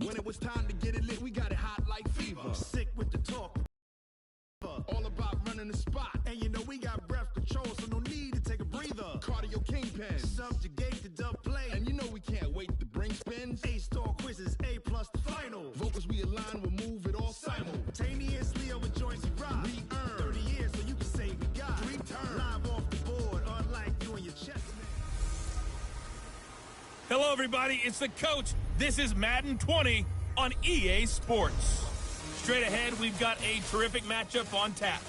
When it was time to get it lit, we got it hot like fever. Sick with the talk. All about running the spot. And you know we got breath control, so no need to take a breather. Cardio kingpin. Subjugate the dub play. And you know we can't wait to bring spins. A-star quizzes, A+ the final. Vocals we align, we'll move it all simultaneously over joints and rock. We earn 30 years, so you can say we got 3 turns. Live off the board, unlike you and your chest. Hello, everybody. It's the coach. This is Madden 20 on EA Sports. Straight ahead, we've got a terrific matchup on tap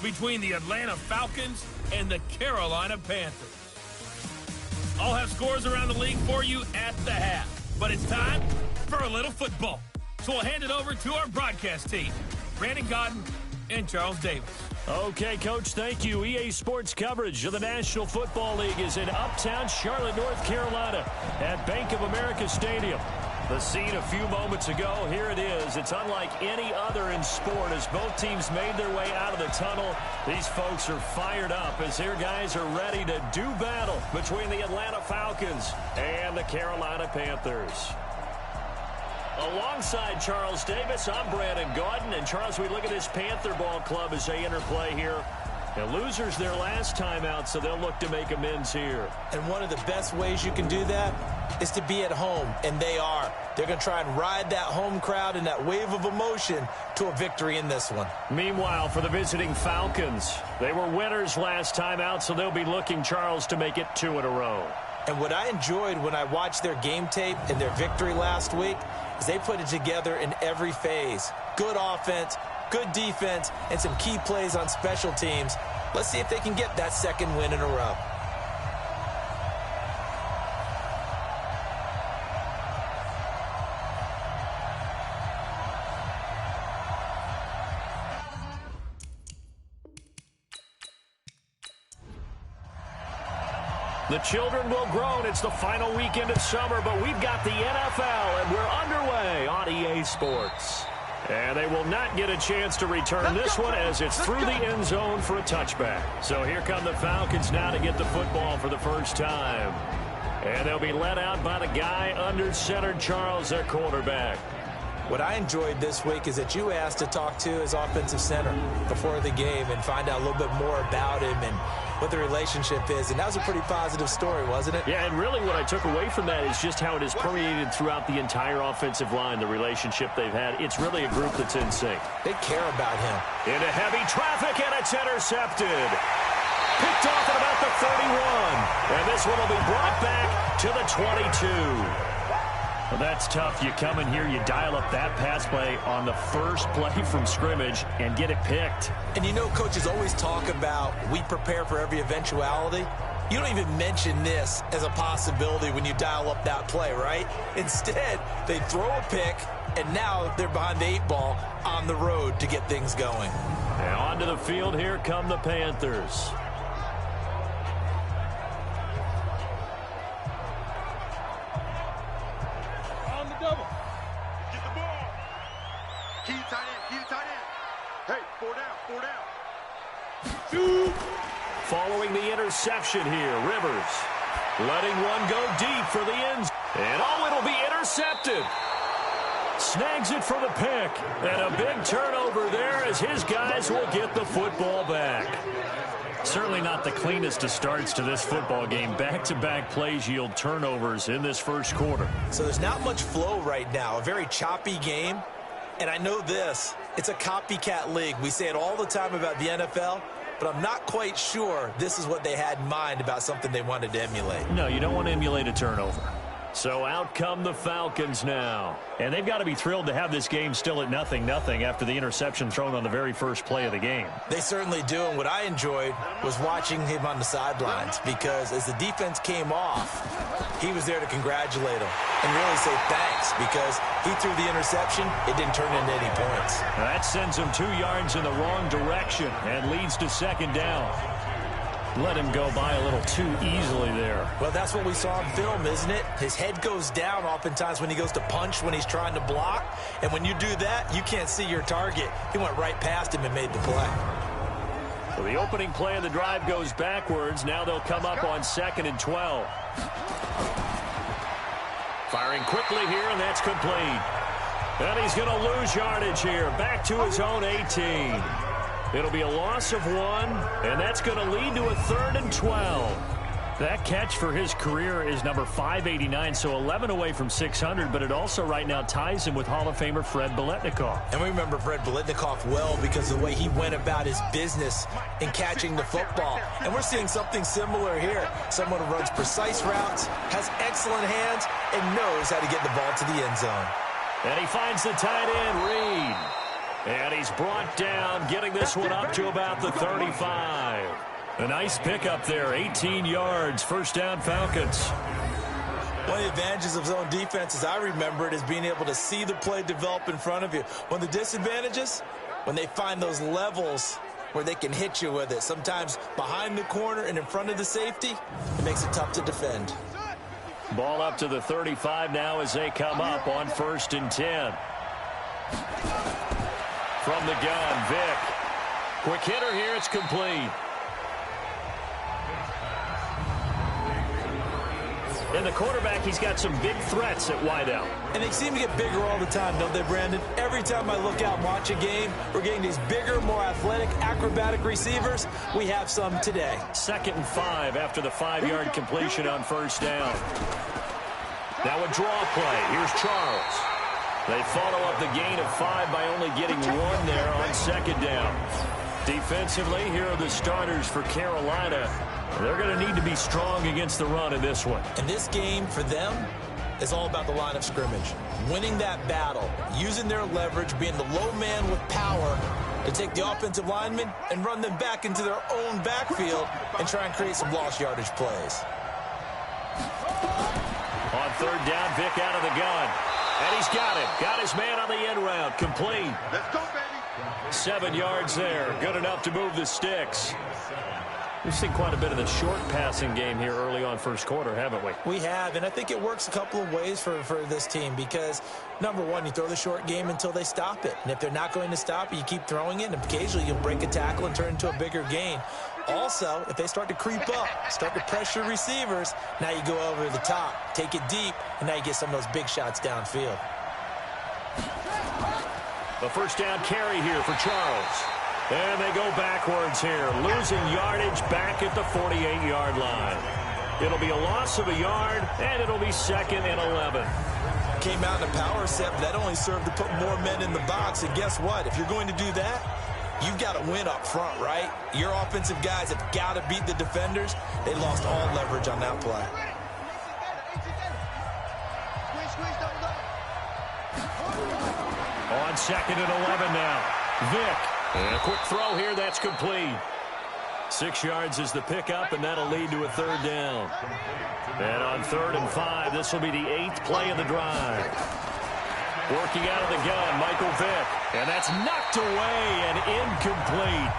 between the Atlanta Falcons and the Carolina Panthers. I'll have scores around the league for you at the half, but it's time for a little football. So we'll hand it over to our broadcast team, Brandon Godden and Charles Davis. Okay, Coach, thank you. EA Sports coverage of the National Football League is in uptown Charlotte, North Carolina at Bank of America Stadium. The scene a few moments ago, here it is. It's unlike any other in sport as both teams made their way out of the tunnel. These folks are fired up as their guys are ready to do battle between the Atlanta Falcons and the Carolina Panthers. Alongside Charles Davis, I'm Brandon Gaudin. And Charles, we look at this Panther ball club as they interplay here. The losers their last time out, so they'll look to make amends here. And one of the best ways you can do that is to be at home, and they are. They're going to try and ride that home crowd and that wave of emotion to a victory in this one. Meanwhile, for the visiting Falcons, they were winners last time out, so they'll be looking, Charles, to make it 2 in a row. And what I enjoyed when I watched their game tape and their victory last week is they put it together in every phase. Good offense, good defense, and some key plays on special teams. Let's see if they can get that second win in a row. The children will groan. It's the final weekend of summer, but we've got the NFL, and we're underway on EA Sports. And they will not get a chance to return this one as it's through the end zone for a touchback. So here come the Falcons now to get the football for the first time. And they'll be led out by the guy under center, Charles, their quarterback. What I enjoyed this week is that you asked to talk to his offensive center before the game and find out a little bit more about him and what the relationship is. And that was a pretty positive story, wasn't it? Yeah, and really what I took away from that is just how it has permeated throughout the entire offensive line, the relationship they've had. It's really a group that's in sync. They care about him. Into heavy traffic, and it's intercepted. Picked off at about the 31. And this one will be brought back to the 22. Well, that's tough. You come in here, you dial up that pass play on the first play from scrimmage and get it picked. And you know, coaches always talk about we prepare for every eventuality. You don't even mention this as a possibility when you dial up that play, right? Instead, they throw a pick, and now they're behind the 8 ball on the road to get things going. And onto the field, here come the Panthers. Following the interception here, Rivers letting one go deep for the end. And it'll be intercepted. Snags it for the pick. And a big turnover there as his guys will get the football back. Certainly not the cleanest of starts to this football game. Back-to-back plays yield turnovers in this first quarter. So there's not much flow right now. A very choppy game. And I know this. It's a copycat league. We say it all the time about the NFL. But I'm not quite sure this is what they had in mind about something they wanted to emulate. No, you don't want to emulate a turnover. So out come the Falcons now. And they've got to be thrilled to have this game still at 0-0 after the interception thrown on the very first play of the game. They certainly do. And what I enjoyed was watching him on the sidelines because as the defense came off, he was there to congratulate them and really say thanks because he threw the interception. It didn't turn into any points. Now that sends him 2 yards in the wrong direction and leads to second down. Let him go by a little too easily there. Well, that's what we saw on film, isn't it? His head goes down oftentimes when he goes to punch, when he's trying to block. And when you do that, you can't see your target. He went right past him and made the play. So the opening play of the drive goes backwards. Now they'll come up on 2nd and 12. Firing quickly here, and that's complete. And he's going to lose yardage here. Back to his own 18. It'll be a loss of 1, and that's going to lead to a 3rd and 12. That catch for his career is number 589, so 11 away from 600, but it also right now ties him with Hall of Famer Fred Biletnikoff. And we remember Fred Biletnikoff well because of the way he went about his business in catching the football. And we're seeing something similar here. Someone who runs precise routes, has excellent hands, and knows how to get the ball to the end zone. And he finds the tight end, Reed. And he's brought down, getting this one up to about the 35. A nice pickup there, 18 yards, first down Falcons. One of the advantages of zone defense, as I remember it, is being able to see the play develop in front of you. One of the disadvantages, when they find those levels where they can hit you with it, sometimes behind the corner and in front of the safety, it makes it tough to defend. Ball up to the 35 now as they come up on 1st and 10. From the gun, Vick. Quick hitter here, it's complete. And the quarterback, he's got some big threats at wideout. And they seem to get bigger all the time, don't they, Brandon? Every time I look out and watch a game, we're getting these bigger, more athletic, acrobatic receivers. We have some today. 2nd and 5 after the 5-yard completion on 1st down. Now a draw play. Here's Charles. They follow up the gain of 5 by only getting 1 there on 2nd down. Defensively, here are the starters for Carolina. They're going to need to be strong against the run in this one. And this game, for them, is all about the line of scrimmage. Winning that battle, using their leverage, being the low man with power to take the offensive linemen and run them back into their own backfield and try and create some lost yardage plays. On 3rd down, Vick out of the gun. And he's got it. Got his man on the end route. Complete. Let's go, baby. 7 yards there. Good enough to move the sticks. We've seen quite a bit of the short passing game here early on 1st quarter, haven't we? We have, and I think it works a couple of ways for this team because, number one, you throw the short game until they stop it. And if they're not going to stop it, you keep throwing it, and occasionally you'll break a tackle and turn it into a bigger gain. Also, if they start to creep up, start to pressure receivers, now you go over the top, take it deep, and now you get some of those big shots downfield. A 1st down carry here for Charles. And they go backwards here, losing yardage back at the 48-yard line. It'll be a loss of a yard, and it'll be 2nd and 11. Came out in a power set, but that only served to put more men in the box. And guess what? If you're going to do that, you've got to win up front, right? Your offensive guys have got to beat the defenders. They lost all leverage on that play. On 2nd and 11 now. Vick. And a quick throw here, that's complete. 6 yards is the pickup, and that'll lead to a 3rd down. And on 3rd and 5, this will be the 8th play of the drive. Working out of the gun, Michael Vick. And that's knocked away and incomplete.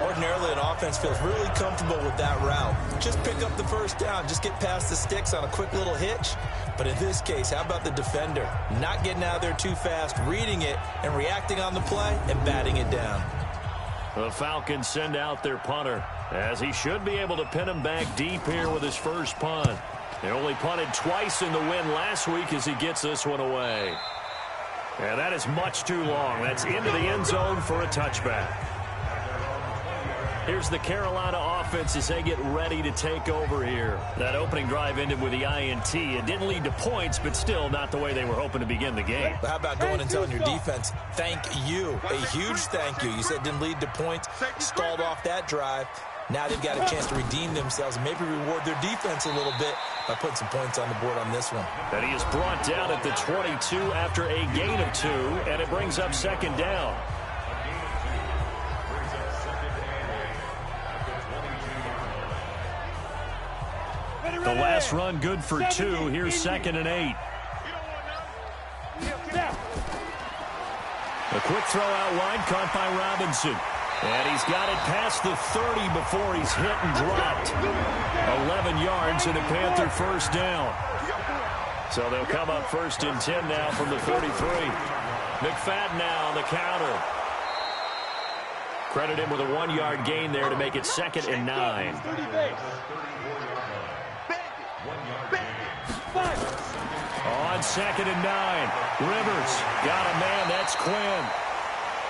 Ordinarily, an offense feels really comfortable with that route. Just pick up the 1st down. Just get past the sticks on a quick little hitch. But in this case, how about the defender? Not getting out there too fast, reading it, and reacting on the play and batting it down. The Falcons send out their punter, as he should be able to pin him back deep here with his first punt. He only punted twice in the win last week as he gets this one away. And that is much too long. That's into the end zone for a touchback. Here's the Carolina offense as they get ready to take over here. That opening drive ended with the INT. It didn't lead to points, but still not the way they were hoping to begin the game. But how about going and telling your defense, thank you, a huge thank you. You said it didn't lead to points, stalled off that drive. Now they've got a chance to redeem themselves and maybe reward their defense a little bit by putting some points on the board on this one. And he is brought down at the 22 after a gain of 2, and it brings up 2nd down. The last run good for 2. Here's 2nd and 8. A quick throw out wide caught by Robinson. And he's got it past the 30 before he's hit and dropped. 11 yards and a Panther 1st down. So they'll come up 1st and 10 now from the 33. McFadden now on the counter. Credit him with a 1-yard gain there to make it 2nd and 9. On 2nd and 9. Rivers got a man. That's Quinn.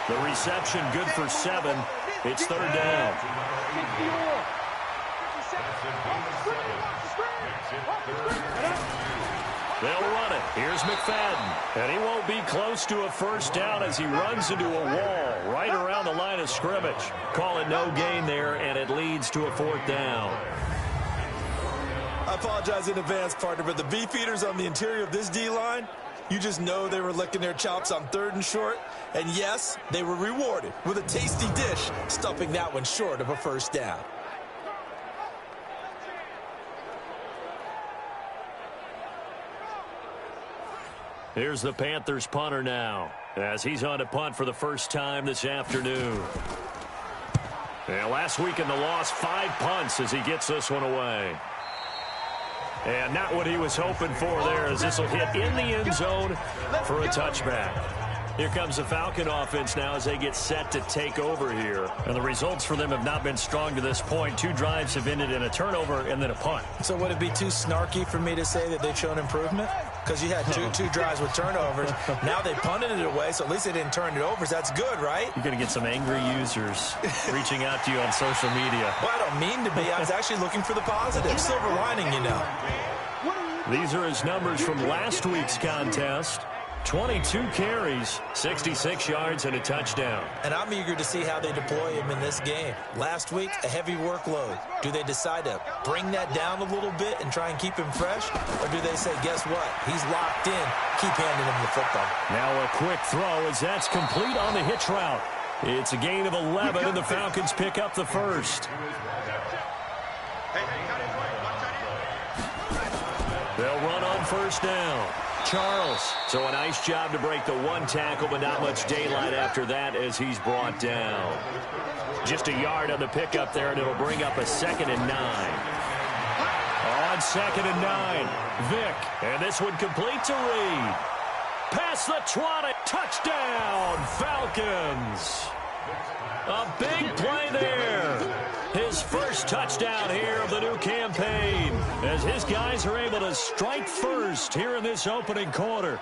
The reception good for 7. It's 3rd down. They'll run it. Here's McFadden. And he won't be close to a first down as he runs into a wall right around the line of scrimmage. Call it no gain there, and it leads to a 4th down. I apologize in advance, partner, but the beefeaters on the interior of this D-line, you just know they were licking their chops on 3rd and short. And yes, they were rewarded with a tasty dish, stuffing that one short of a first down. Here's the Panthers punter now, as he's on to punt for the first time this afternoon. And last week in the loss, 5 punts as he gets this one away. And not what he was hoping for there, as this will hit in the end zone for a touchback. Here comes the Falcon offense now as they get set to take over here. And the results for them have not been strong to this point. 2 drives have ended in a turnover and then a punt. So would it be too snarky for me to say that they've shown improvement? Because you had two drives with turnovers. Now they punted it away, so at least they didn't turn it over. So that's good, right? You're going to get some angry users reaching out to you on social media. Well, I don't mean to be. I was actually looking for the positive. Silver lining, you know. These are his numbers from last week's contest. 22 carries, 66 yards, and a touchdown. And I'm eager to see how they deploy him in this game. Last week, a heavy workload. Do they decide to bring that down a little bit and try and keep him fresh? Or do they say, guess what? He's locked in. Keep handing him the football. Now a quick throw as that's complete on the hitch route. It's a gain of 11, and the Falcons pick up the first. They'll run on first down. Charles. So a nice job to break the 1 tackle, but not much daylight after that as he's brought down. Just a yard on the pickup there, and it'll bring up a 2nd and 9. On 2nd and 9, Vick. And this one complete to Reed. Past the 20. Touchdown, Falcons. A big play there. His first touchdown here of the new campaign as his guys are able to strike first here in this opening quarter.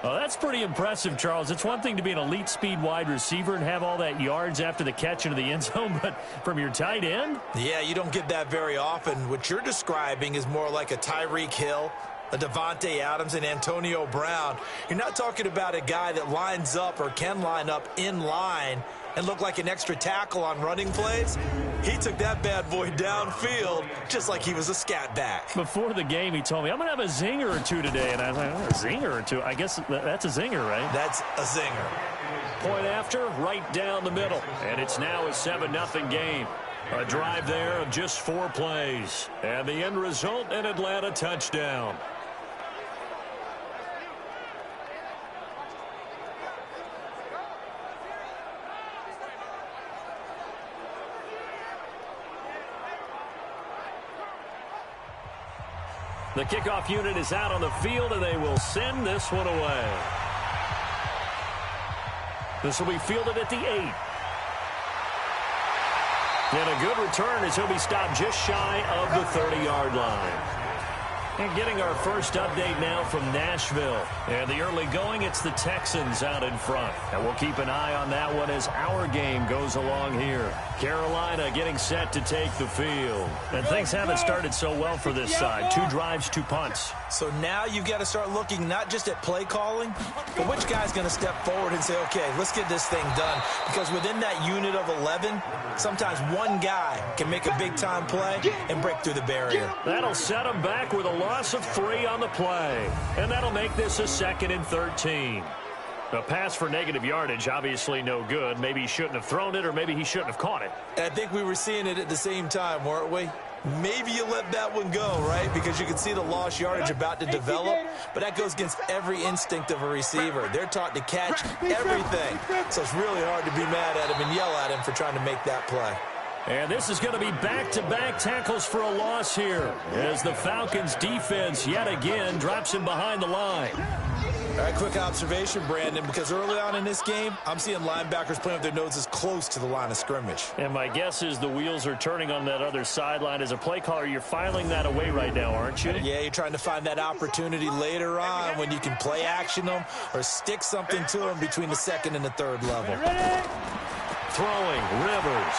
Well, that's pretty impressive, Charles. It's one thing to be an elite speed wide receiver and have all that yards after the catch into the end zone, but from your tight end? Yeah, you don't get that very often. What you're describing is more like a Tyreek Hill, a Devontae Adams, and Antonio Brown. You're not talking about a guy that lines up or can line up in line and look like an extra tackle on running plays. He took that bad boy downfield just like he was a scat back. Before the game, he told me, I'm going to have a zinger or two today. And I was like, oh, a zinger or two? I guess that's a zinger, right? That's a zinger. Point after, right down the middle. And it's now a 7-0 game. A drive there of just 4 plays. And the end result, an Atlanta touchdown. The kickoff unit is out on the field, and they will send this one away. This will be fielded at the 8. And a good return as he'll be stopped just shy of the 30-yard line. And getting our first update now from Nashville. And the early going, it's the Texans out in front. And we'll keep an eye on that one as our game goes along here. Carolina getting set to take the field. And things haven't started so well for this side. 2 drives, 2 punts. So now you've got to start looking not just at play calling, but which guy's going to step forward and say, okay, let's get this thing done. Because within that unit of 11, sometimes one guy can make a big-time play and break through the barrier. That'll set him back with a loss of 3 on the play. And that'll make this a 2nd and 13. A pass for negative yardage, obviously no good. Maybe he shouldn't have thrown it, or maybe he shouldn't have caught it. I think we were seeing it at the same time, weren't we? Maybe you let that one go, right? Because you can see the lost yardage about to develop, but that goes against every instinct of a receiver. They're taught to catch everything. So it's really hard to be mad at him and yell at him for trying to make that play. And this is going to be back-to-back tackles for a loss here as the Falcons defense yet again drops him behind the line. All right, quick observation, Brandon, because early on in this game, I'm seeing linebackers playing with their noses close to the line of scrimmage. And my guess is the wheels are turning on that other sideline. As a play caller, you're filing that away right now, aren't you? Yeah, you're trying to find that opportunity later on when you can play action them or stick something to them between the second and the third level. Throwing, Rivers.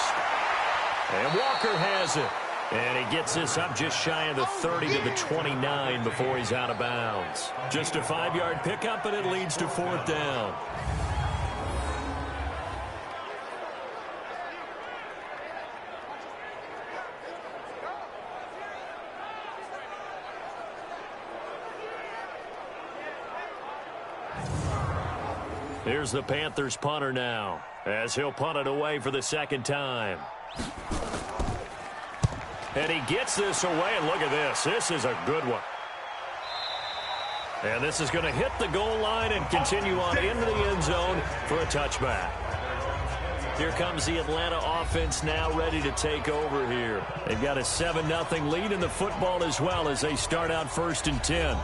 And Walker has it. And he gets this up just shy of the 30 to the 29 before he's out of bounds. Just a 5-yard pickup, and it leads to 4th down. Here's the Panthers punter now, as he'll punt it away for the second time. And he gets this away, and look at this. This is a good one. And this is going to hit the goal line and continue on into the end zone for a touchback. Here comes the Atlanta offense now ready to take over here. They've got a 7-0 lead in the football as well as they start out 1st and 10.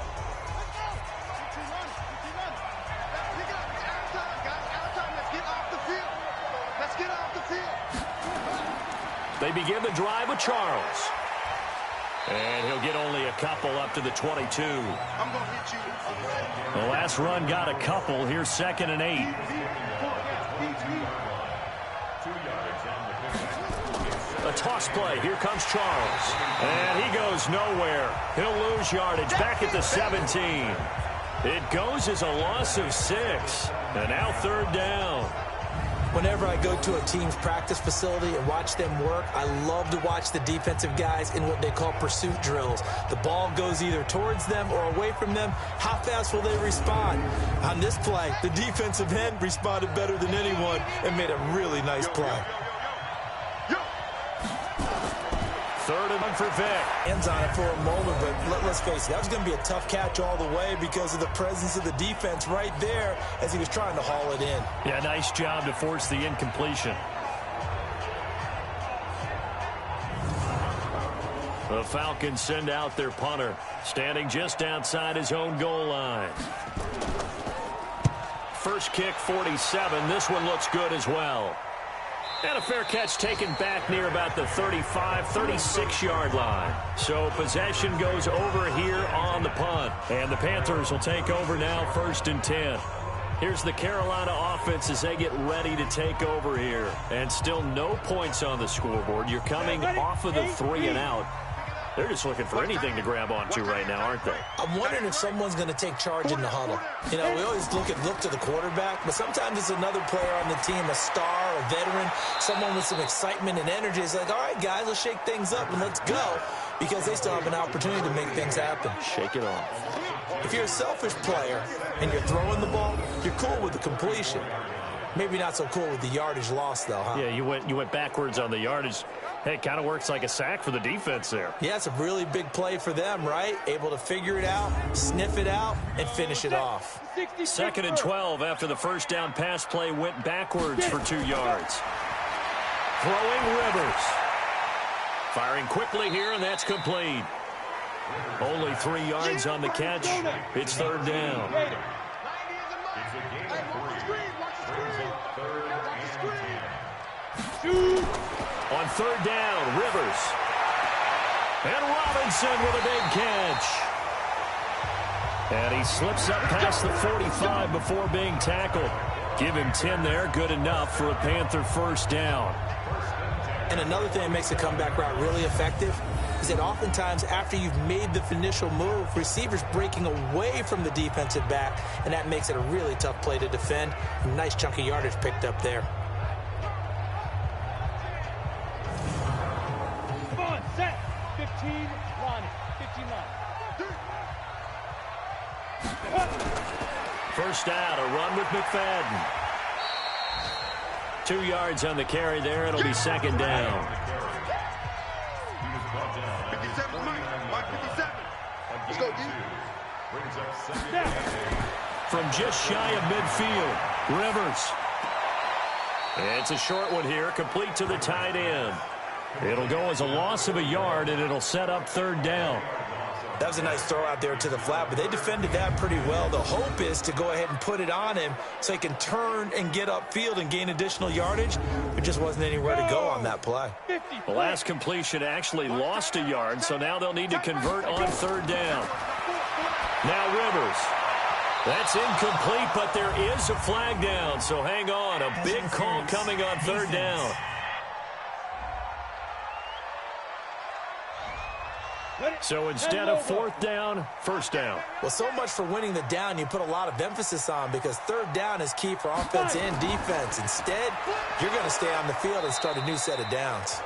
They begin the drive with Charles. And he'll get only a couple up to the 22. The last run got a couple. Here's 2nd and 8. A toss play. Here comes Charles. And he goes nowhere. He'll lose yardage back at the 17. It goes as a loss of 6. And now 3rd down. Whenever I go to a team's practice facility and watch them work, I love to watch the defensive guys in what they call pursuit drills. The ball goes either towards them or away from them. How fast will they respond? On this play, the defensive end responded better than anyone and made a really nice play. 3rd and 1 for Vic. Hands on it for a moment, but let's face it, that was going to be a tough catch all the way because of the presence of the defense right there as he was trying to haul it in. Yeah, nice job to force the incompletion. The Falcons send out their punter, standing just outside his own goal line. First kick, 47. This one looks good as well. And a fair catch taken back near about the 35, 36-yard line. So possession goes over here on the punt. And the Panthers will take over now 1st and 10. Here's the Carolina offense as they get ready to take over here. And still no points on the scoreboard. You're coming off of the 3 and out. They're just looking for anything to grab onto right now, aren't they? I'm wondering if someone's going to take charge in the huddle. You know, we always look to the quarterback, but sometimes it's another player on the team, a star, a veteran, someone with some excitement and energy. It's like, all right, guys, let's shake things up and let's go, because they still have an opportunity to make things happen. Shake it off. If you're a selfish player and you're throwing the ball, you're cool with the completion. Maybe not so cool with the yardage loss, though, huh? Yeah, you went backwards on the yardage. Hey, it kind of works like a sack for the defense there. Yeah, it's a really big play for them, right? Able to figure it out, sniff it out, and finish it off. 2nd and 12 after the first down pass play went backwards for 2 yards. Throwing Rivers. Firing quickly here, and that's complete. Only 3 yards on the catch. It's 3rd down. On 3rd down, Rivers. And Robinson with a big catch. And he slips up past the 45 before being tackled. Give him 10 there, good enough for a Panther 1st down. And another thing that makes the comeback route really effective is that oftentimes after you've made the initial move, receivers breaking away from the defensive back, and that makes it a really tough play to defend. A nice chunk of yardage picked up there. Come on, set. 15, line. 15 line. First out, a run with McFadden. 2 yards on the carry there. It'll be 2nd down. 57, Mike 57. Let's go, D. From just shy of midfield, Rivers. It's a short one here, complete to the tight end. It'll go as a loss of a yard, and it'll set up 3rd down. That was a nice throw out there to the flat, but they defended that pretty well. The hope is to go ahead and put it on him so he can turn and get upfield and gain additional yardage. There just wasn't anywhere to go on that play. The last completion actually lost a yard, so now they'll need to convert on third down. Now Rivers. That's incomplete, but there is a flag down, so hang on. A big call coming on third down. So instead of fourth down, first down. Well, so much for winning the down you put a lot of emphasis on, because third down is key for offense and defense. Instead, you're going to stay on the field and start a new set of downs.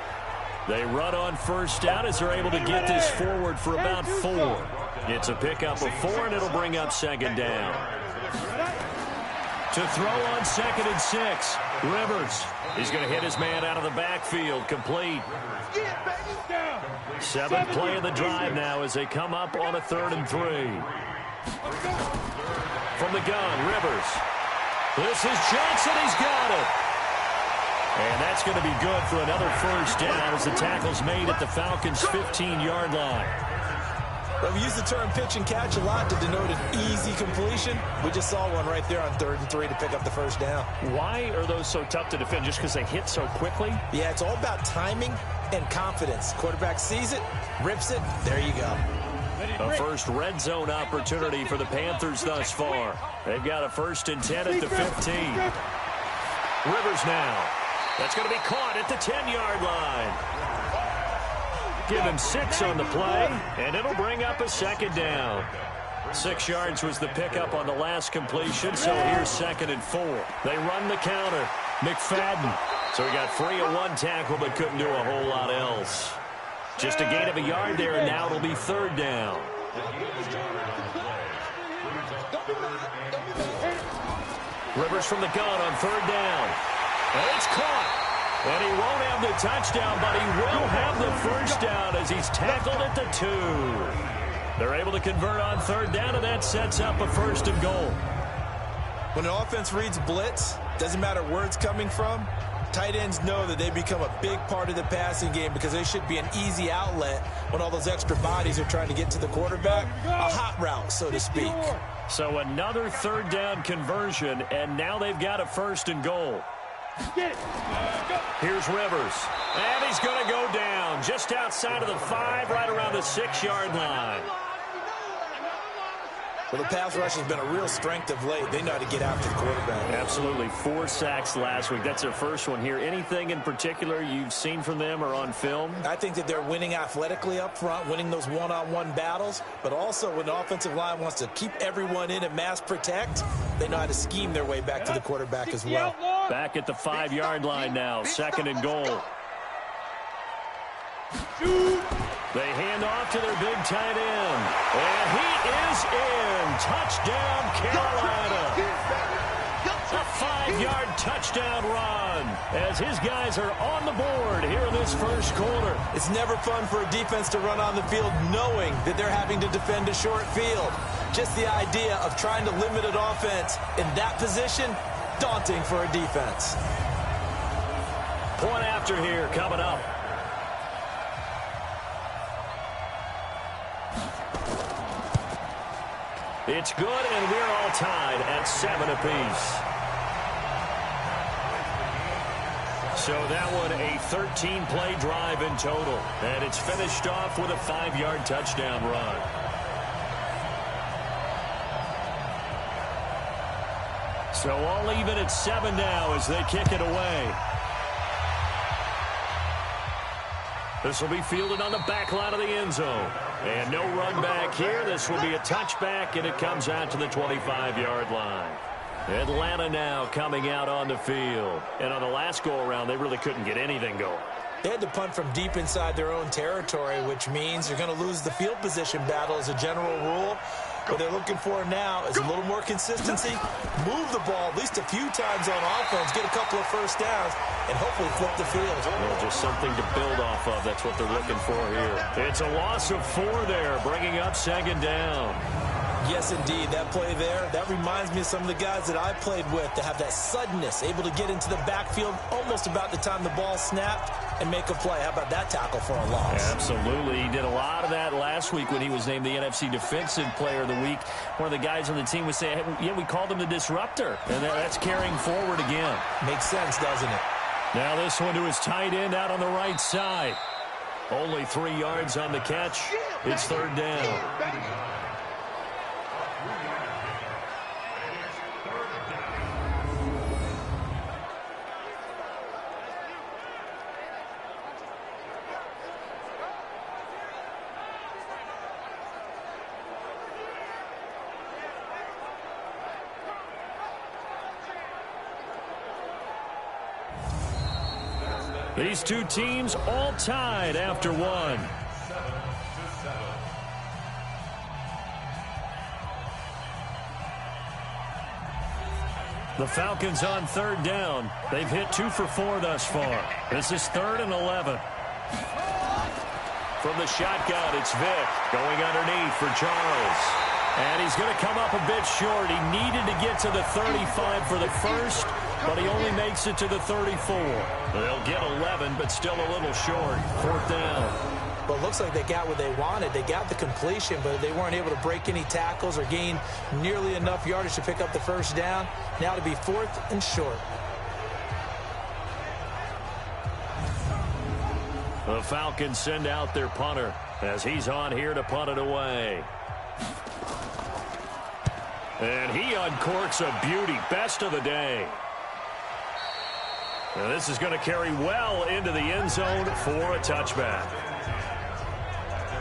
They run on first down as they're able to get this forward for about 4. It's a pickup of 4, and it'll bring up second down. To throw on 2nd and 6, Rivers. He's going to hit his man out of the backfield, complete. 7th play of the drive now as they come up on a 3rd and 3. From the gun, Rivers. This is Johnson. He's got it. And that's going to be good for another first down as the tackle's made at the Falcons' 15-yard line. Well, we use the term pitch and catch a lot to denote an easy completion. We just saw one right there on 3rd and 3 to pick up the first down. Why are those so tough to defend? Just because they hit so quickly? Yeah, it's all about timing and confidence. Quarterback sees it, rips it, there you go. A first red zone opportunity for the Panthers thus far. They've got a 1st and 10 at the 15. Rivers now. That's going to be caught at the 10-yard line. Give him 6 on the play, and it'll bring up a 2nd down. 6 yards was the pickup on the last completion, so here's 2nd and 4. They run the counter. McFadden. So he got free of 1 tackle but couldn't do a whole lot else. Just a gain of a yard there, and now it'll be 3rd down. Rivers from the gun on 3rd down. And it's caught. And he won't have the touchdown, but he will have the first down as he's tackled at the 2. They're able to convert on 3rd down, and that sets up a 1st and goal. When an offense reads blitz, doesn't matter where it's coming from, tight ends know that they become a big part of the passing game because they should be an easy outlet when all those extra bodies are trying to get to the quarterback. A hot route, so to speak. So another 3rd down conversion, and now they've got a 1st and goal. Here's Rivers, and he's going to go down just outside of the 5, right around the 6-yard line. Well, the pass rush has been a real strength of late. They know how to get after the quarterback. Absolutely. 4 sacks last week. That's their first one here. Anything in particular you've seen from them or on film? I think that they're winning athletically up front, winning those one-on-one battles, but also when the offensive line wants to keep everyone in and mass protect, they know how to scheme their way back to the quarterback as well. Back at the 5-yard line now, 2nd and goal. They hand off to their big tight end. And he is in. Touchdown, Carolina. A 5-yard touchdown run as his guys are on the board here in this first quarter. It's never fun for a defense to run on the field knowing that they're having to defend a short field. Just the idea of trying to limit an offense in that position, daunting for a defense. Point after here coming up. It's good, and we're all tied at 7 apiece. So that one, a 13-play drive in total. And it's finished off with a 5-yard touchdown run. So all even at 7 now as they kick it away. This will be fielded on the back line of the end zone. And no run back here. This will be a touchback, and it comes out to the 25-yard line. Atlanta now coming out on the field. And on the last go-around, they really couldn't get anything going. They had to punt from deep inside their own territory, which means you're going to lose the field position battle as a general rule. What they're looking for now is a little more consistency, move the ball at least a few times on offense, get a couple of first downs, and hopefully flip the field. Well, just something to build off of. That's what they're looking for here. It's a loss of 4 there, bringing up 2nd down. Yes, indeed. That play there, that reminds me of some of the guys that I played with to have that suddenness, able to get into the backfield almost about the time the ball snapped and make a play. How about that tackle for a loss? Absolutely. He did a lot of that last week when he was named the NFC Defensive Player of the Week. One of the guys on the team was saying, hey, yeah, we called him the disruptor. And that's carrying forward again. Makes sense, doesn't it? Now this one to his tight end out on the right side. Only 3 yards on the catch. It's third down. These two teams all tied after one. The Falcons on third down. They've hit 2 for 4 thus far. This is 3rd and 11. From the shotgun, it's Vic going underneath for Charles. And he's going to come up a bit short. He needed to get to the 35 for the first, but he only makes it to the 34. They'll get 11, but still a little short. 4th down. Well, it looks like they got what they wanted. They got the completion, but they weren't able to break any tackles or gain nearly enough yardage to pick up the first down. Now to be 4th and short. The Falcons send out their punter as he's on here to punt it away. And he uncorks a beauty. Best of the day. Now this is going to carry well into the end zone for a touchback.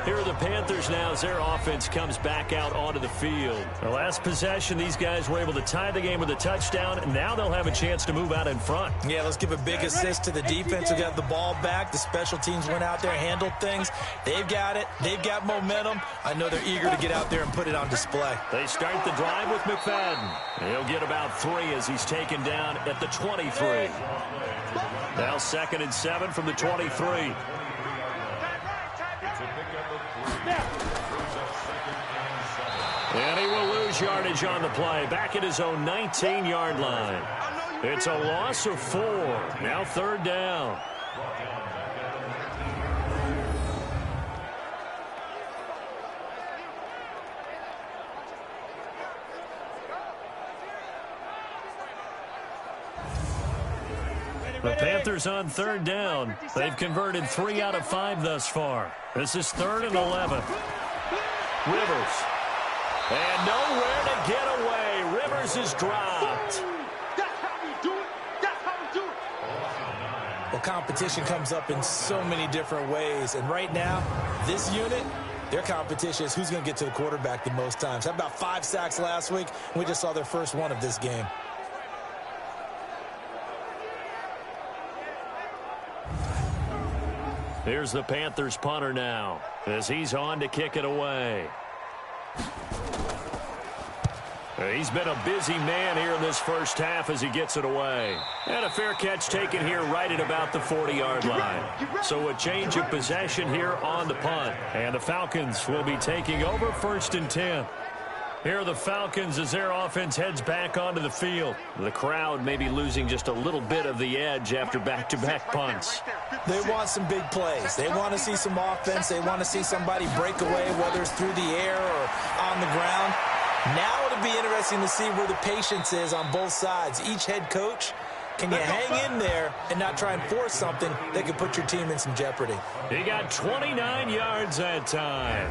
Here are the Panthers now as their offense comes back out onto the field. The last possession, these guys were able to tie the game with a touchdown, and now they'll have a chance to move out in front. Yeah, let's give a big assist to the defense who got the ball back. The special teams went out there, handled things. They've got it. They've got momentum. I know they're eager to get out there and put it on display. They start the drive with McFadden. He'll get about 3 as he's taken down at the 23. Now 2nd and 7 from the 23. And he will lose yardage on the play. Back at his own 19-yard line. It's a loss of 4. Now 3rd down. The Panthers on 3rd down. They've converted 3 out of 5 thus far. This is 3rd and 11. Rivers. And nowhere to get away. Rivers is dropped. That's how we do it. That's how we do it. Well, competition comes up in so many different ways. And right now, this unit, their competition is who's going to get to the quarterback the most times. Had about 5 sacks last week. We just saw their first one of this game. Here's the Panthers punter now as he's on to kick it away. He's been a busy man here in this first half as he gets it away. And a fair catch taken here right at about the 40-yard line. So a change of possession here on the punt. And the Falcons will be taking over 1st and 10. Here are the Falcons as their offense heads back onto the field. The crowd may be losing just a little bit of the edge after back-to-back punts. They want some big plays. They want to see some offense. They want to see somebody break away, whether it's through the air or on the ground. Now it'll be interesting to see where the patience is on both sides. Each head coach, can you hang in there and not try and force something that could put your team in some jeopardy? He got 29 yards that time.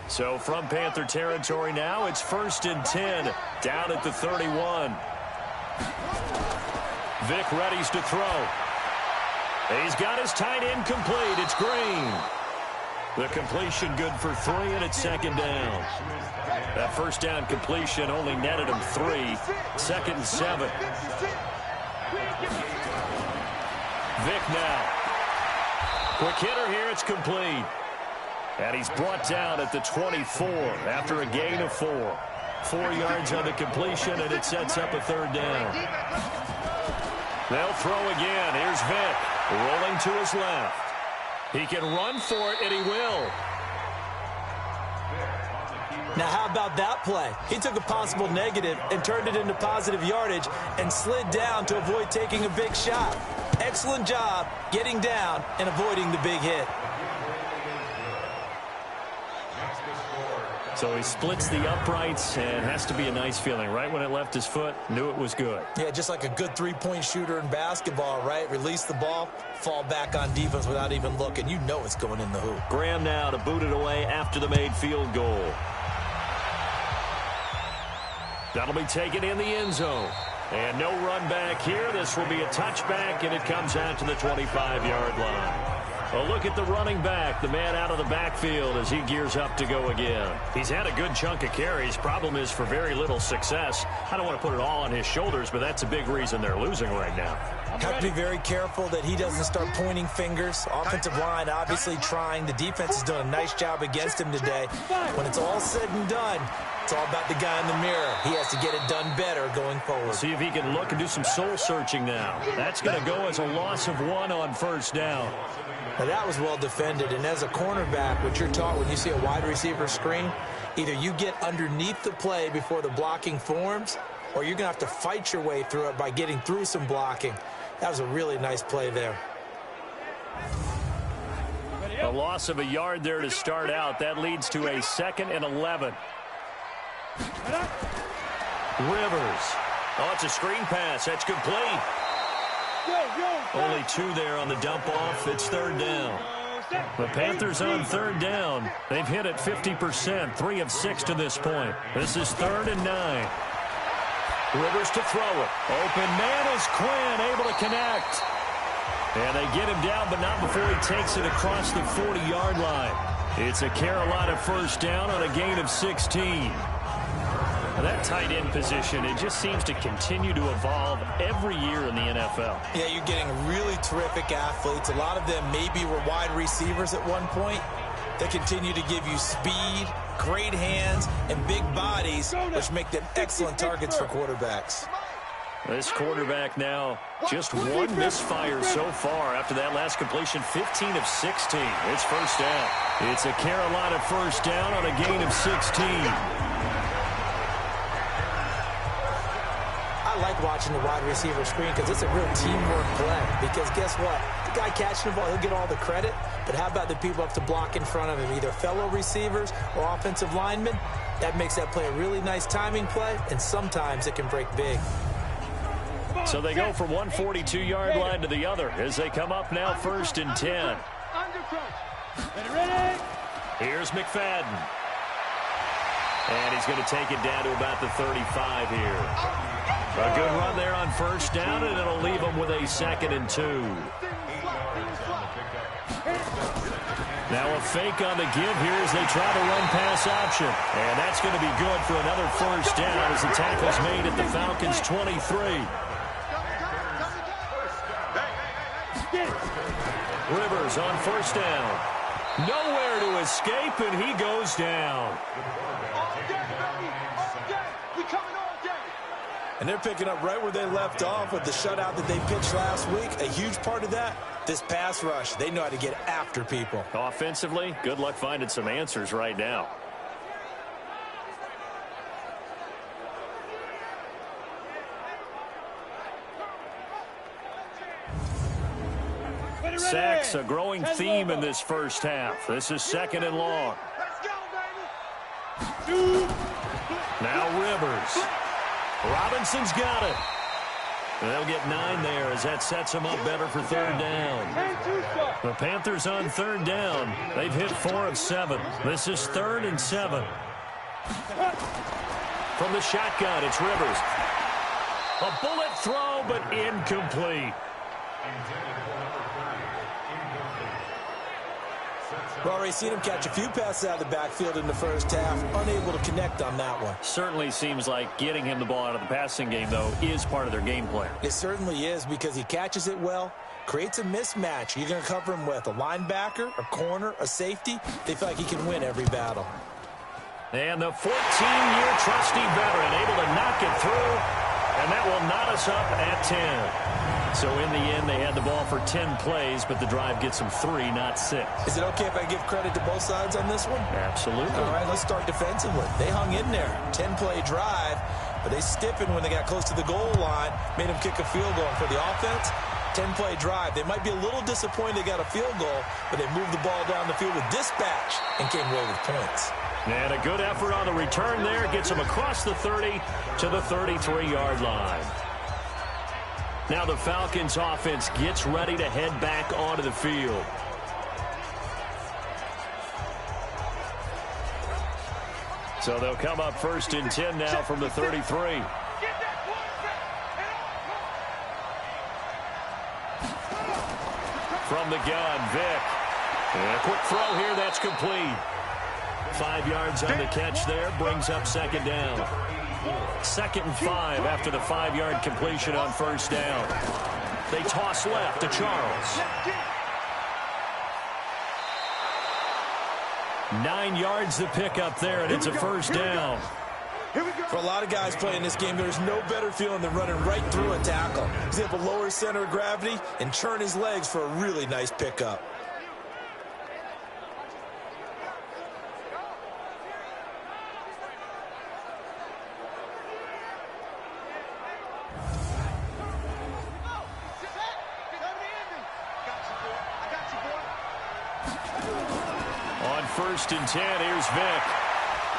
So from Panther territory now, it's 1st and 10, down at the 31. Vic readies to throw. He's got his tight end complete. It's Green. The completion good for 3, and it's 2nd down. That first down completion only netted him 3. 2nd and 7. Vic now. Quick hitter here. It's complete. And he's brought down at the 24 after a gain of 4. 4 yards on the completion, and it sets up a third down. They'll throw again. Here's Vick, rolling to his left. He can run for it, and he will. Now, how about that play? He took a possible negative and turned it into positive yardage and slid down to avoid taking a big shot. Excellent job getting down and avoiding the big hit. So he splits the uprights, and has to be a nice feeling. Right when it left his foot, knew it was good. Yeah, just like a good three-point shooter in basketball, right? Release the ball, fall back on defense without even looking. You know it's going in the hoop. Graham now to boot it away after the made field goal. That'll be taken in the end zone. And no run back here. This will be a touchback, and it comes out to the 25-yard line. A look at the running back, the man out of the backfield as he gears up to go again. He's had a good chunk of carries. Problem is for very little success. I don't want to put it all on his shoulders, but that's a big reason they're losing right now. Have to be very careful that he doesn't start pointing fingers. Offensive line obviously trying. The defense has done a nice job against him today. When it's all said and done, it's all about the guy in the mirror. He has to get it done better going forward. See if he can look and do some soul searching now. That's going to go as a loss of 1 on first down. Now that was well defended, and as a cornerback, what you're taught when you see a wide receiver screen, either you get underneath the play before the blocking forms, or you're going to have to fight your way through it by getting through some blocking. That was a really nice play there. A loss of a yard there to start out. That leads to a 2nd and 11. Rivers. Oh, it's a screen pass. That's complete. Only 2 there on the dump off. It's third down. The Panthers on third down. They've hit it 50%, 3 of 6 to this point. This is 3rd and 9. Rivers to throw it. Open man is Quinn, able to connect. And they get him down, but not before he takes it across the 40-yard line. It's a Carolina first down on a gain of 16. That tight end position, it just seems to continue to evolve every year in the NFL. Yeah, you're getting really terrific athletes. A lot of them maybe were wide receivers at one point. They continue to give you speed, great hands, and big bodies, which make them excellent targets for quarterbacks. This quarterback now just 1 misfire so far after that last completion, 15 of 16. It's first down. It's a Carolina first down on a gain of 16. I like watching the wide receiver screen because it's a real teamwork play. Because guess what? The guy catching the ball, he'll get all the credit. But how about the people up to block in front of him, either fellow receivers or offensive linemen? That makes that play a really nice timing play, and sometimes it can break big. So they go from one 42-yard line to the other as they come up now 1st and 10. Here's McFadden. And he's going to take it down to about the 35 here. A good run there on first down, and it'll leave them with a 2nd and 2. Now a fake on the give here as they try to run pass option. And that's going to be good for another first down as the tackle's made at the Falcons' 23. Rivers on first down. Nowhere to escape, and he goes down. And they're picking up right where they left off with the shutout that they pitched last week. A huge part of that, this pass rush. They know how to get after people. Offensively, good luck finding some answers right now. Sacks, a growing theme in this first half. This is 2nd and long. Now Rivers. Robinson's got it. They'll get 9 there as that sets them up better for third down. The Panthers on third down. They've hit 4 of 7. This is 3rd and 7. From the shotgun, it's Rivers. A bullet throw, but incomplete. We've already seen him catch a few passes out of the backfield in the first half, unable to connect on that one. Certainly seems like getting him the ball out of the passing game, though, is part of their game plan. It certainly is because he catches it well, creates a mismatch. You're going to cover him with a linebacker, a corner, a safety. They feel like he can win every battle. And the 14-year trusty veteran able to knock it through, and that will knot us up at 10. So in the end, they had the ball for 10 plays, but the drive gets them 3, not 6. Is it okay if I give credit to both sides on this one? Absolutely. All right, let's start defensively. They hung in there. 10-play drive, but they stiffened when they got close to the goal line, made them kick a field goal. And for the offense, 10-play drive. They might be a little disappointed they got a field goal, but they moved the ball down the field with dispatch and came away with points. And a good effort on the return there gets them across the 30 to the 33-yard line. Now the Falcons offense gets ready to head back onto the field. So they'll come up 1st and 10 now from the 33. From the gun, Vick. And a quick throw here, that's complete. 5 yards on the catch there, brings up 2nd down. 2nd and 5 after the 5-yard completion on 1st down. They toss left to Charles. 9 yards to pick up there, and it's a 1st down. For a lot of guys playing this game, there's no better feeling than running right through a tackle. He's able to lower his center of gravity and turn his legs for a really nice pickup. On 1st and 10, here's Vick.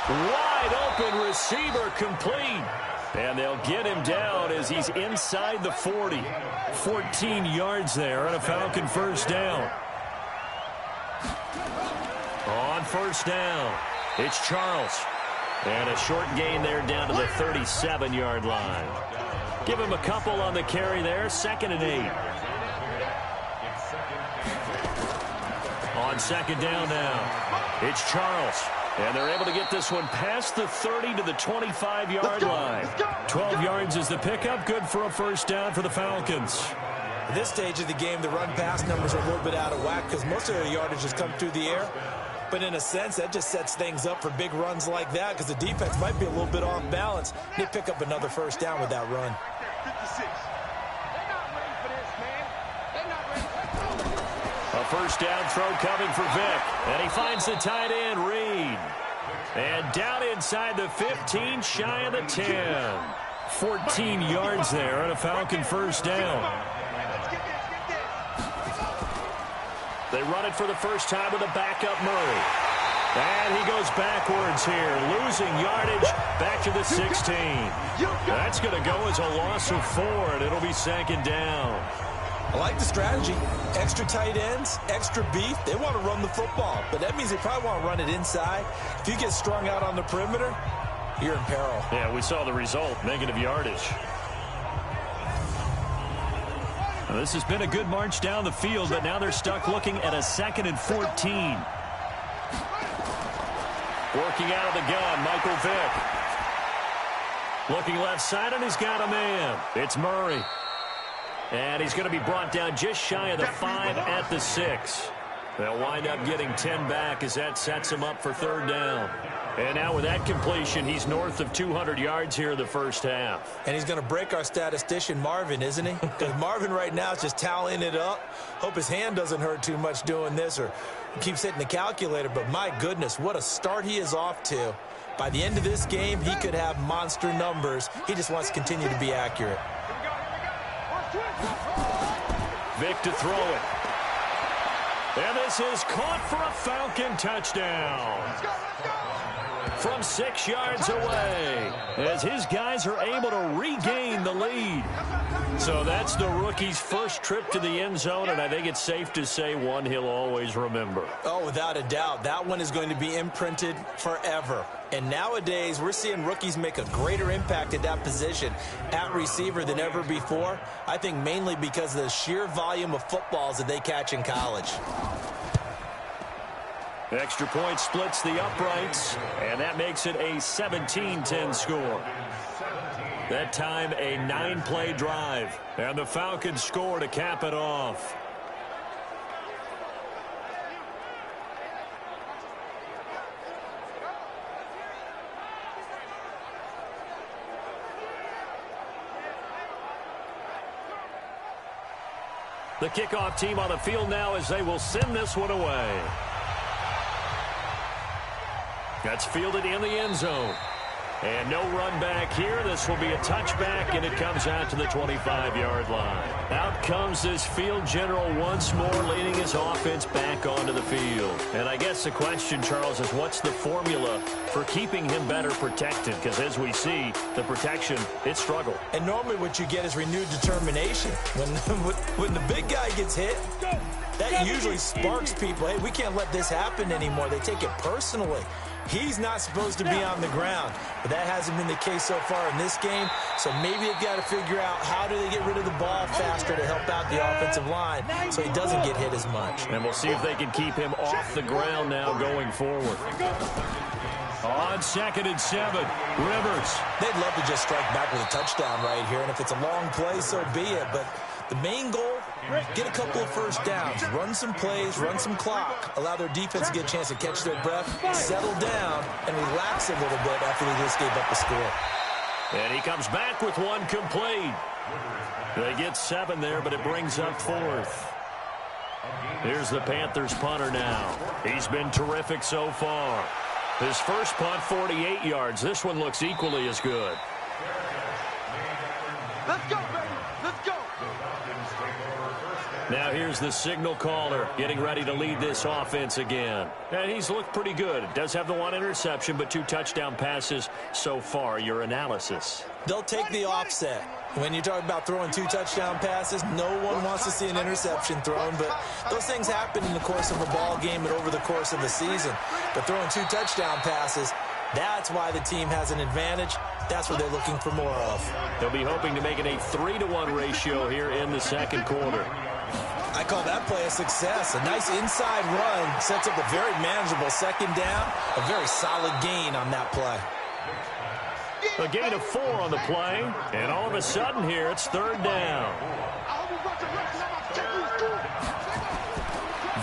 Wide open receiver complete. And they'll get him down as he's inside the 40. 14 yards there on a Falcon 1st down. On 1st down, it's Charles. And a short gain there down to the 37-yard line. Give him a couple on the carry there, 2nd and 8. On 2nd down now, it's Charles. And they're able to get this one past the 30 to the 25-yard line. 12 yards is the pickup, good for a 1st down for the Falcons. At this stage of the game, the run-pass numbers are a little bit out of whack because most of their yardage has come through the air. But in a sense, that just sets things up for big runs like that because the defense might be a little bit off balance. They pick up another 1st down with that run. A 1st down throw coming for Vick. And he finds the tight end, Reed. And down inside the 15, shy of the 10. 14 yards there on a Falcon 1st down. They run it for the first time with a backup Murray. And he goes backwards here, losing yardage back to the 16. That's going to go as a loss of 4, and it'll be 2nd down. I like the strategy. Extra tight ends, extra beef. They want to run the football, but that means they probably want to run it inside. If you get strung out on the perimeter, you're in peril. Yeah, we saw the result, negative yardage. Well, this has been a good march down the field, but now they're stuck looking at a 2nd and 14. Working out of the gun, Michael Vick. Looking left side, and he's got a man. It's Murray. And he's going to be brought down just shy of the 5 at the 6. They'll wind up getting 10 back as that sets him up for 3rd down. And now with that completion, he's north of 200 yards here in the 1st half. And he's going to break our statistician, Marvin, isn't he? Because Marvin right now is just tallying it up. Hope his hand doesn't hurt too much doing this or keeps hitting the calculator. But my goodness, what a start he is off to. By the end of this game, he could have monster numbers. He just wants to continue to be accurate. Vick to throw it. And this is caught for a Falcon touchdown. From 6 yards away, as his guys are able to regain the lead. So that's the rookie's first trip to the end zone, and I think it's safe to say one he'll always remember. Oh, without a doubt. That one is going to be imprinted forever. And nowadays, we're seeing rookies make a greater impact at that position at receiver than ever before. I think mainly because of the sheer volume of footballs that they catch in college. Extra point splits the uprights, and that makes it a 17-10 score. That time a 9-play drive. And the Falcons score to cap it off. The kickoff team on the field now as they will send this one away. That's fielded in the end zone. And no run back here. This will be a touchback, and it comes out to the 25-yard line. Out comes this field general once more, leading his offense back onto the field. And I guess the question, Charles, is what's the formula for keeping him better protected? Because as we see, the protection, it struggled. And normally what you get is renewed determination. When the big guy gets hit, that usually sparks people. Hey, we can't let this happen anymore. They take it personally. He's not supposed to be on the ground, but that hasn't been the case so far in this game. So maybe they've got to figure out how do they get rid of the ball faster to help out the offensive line so he doesn't get hit as much. And we'll see if they can keep him off the ground now going forward. On 2nd and 7, Rivers. They'd love to just strike back with a touchdown right here, and if it's a long play, so be it. But the main goal, get a couple of first downs, run some plays, run some clock, allow their defense to get a chance to catch their breath, settle down, and relax a little bit after they just gave up a score. And he comes back with one complete. They get 7 there, but it brings up 4th. Here's the Panthers punter now. He's been terrific so far. His first punt, 48 yards. This one looks equally as good. Let's go, baby. Let's go. Now here's the signal caller getting ready to lead this offense again. And he's looked pretty good. Does have the one interception, but 2 touchdown passes so far. Your analysis. They'll take the offset. When you talk about throwing 2 touchdown passes, no one wants to see an interception thrown, but those things happen in the course of a ball game and over the course of the season. But throwing 2 touchdown passes, that's why the team has an advantage. That's what they're looking for more of. They'll be hoping to make it a 3-to-1 ratio here in the second quarter. I call that play a success. A nice inside run sets up a very manageable second down, a very solid gain on that play. A gain of 4 on the play, and all of a sudden here it's 3rd down.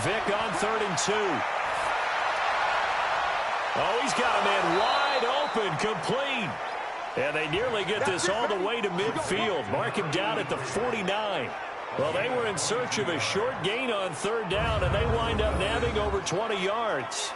Vic on 3rd and 2. Oh, he's got a man wide open, complete. And they nearly get this all the way to midfield. Mark him down at the 49. Well, they were in search of a short gain on 3rd down, and they wind up nabbing over 20 yards.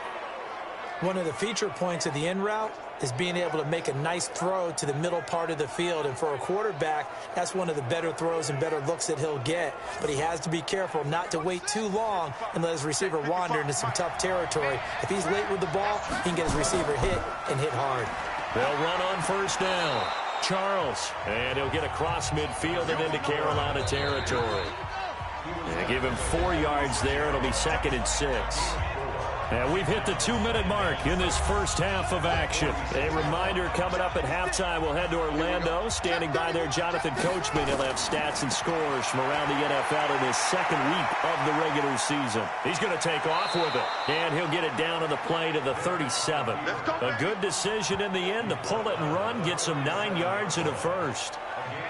One of the feature points of the in route is being able to make a nice throw to the middle part of the field. And for a quarterback, that's one of the better throws and better looks that he'll get. But he has to be careful not to wait too long and let his receiver wander into some tough territory. If he's late with the ball, he can get his receiver hit and hit hard. They'll run on 1st down. Charles, and he'll get across midfield and into Carolina territory. They give him 4 yards there. It'll be 2nd and 6. And we've hit the 2-minute mark in this first half of action. A reminder, coming up at halftime, we'll head to Orlando. Standing by there, Jonathan Coachman. He'll have stats and scores from around the NFL in his 2nd week of the regular season. He's going to take off with it, and he'll get it down on the play to the 37. A good decision in the end to pull it and run, get some 9 yards and a first.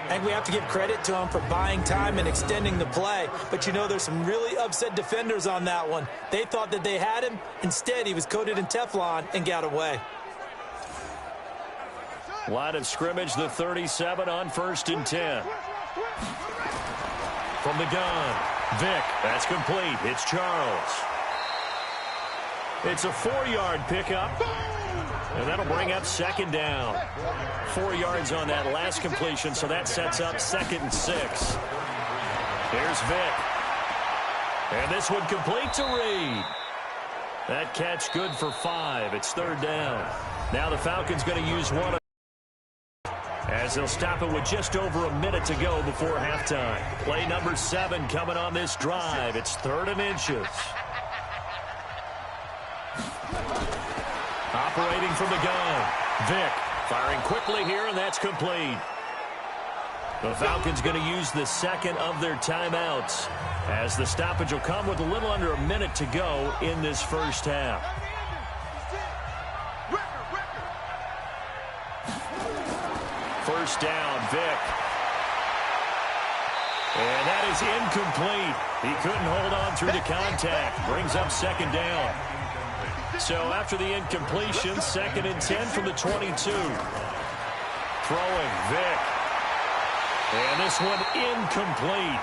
And we have to give credit to him for buying time and extending the play. But, you know, there's some really upset defenders on that one. They thought that they had him. Instead, he was coated in Teflon and got away. Line of scrimmage, the 37 on 1st and 10. From the gun, Vic. That's complete. It's Charles. It's a 4-yard pickup. And that'll bring up 2nd down. 4 yards on that last completion, so that sets up 2nd and 6. Here's Vic. And this one complete to Reed. That catch good for 5. It's 3rd down. Now the Falcons going to use one as they'll stop it with just over a minute to go before halftime. Play number 7 coming on this drive. It's 3rd and inches. Operating from the gun, Vic firing quickly here, and that's complete. The Falcons going to use the 2nd of their timeouts as the stoppage will come with a little under a minute to go in this first half. First down, Vick. And that is incomplete. He couldn't hold on through the contact. Brings up second down. So after the incompletion, 2nd and 10 from the 22. Throwing, Vick. And this one incomplete.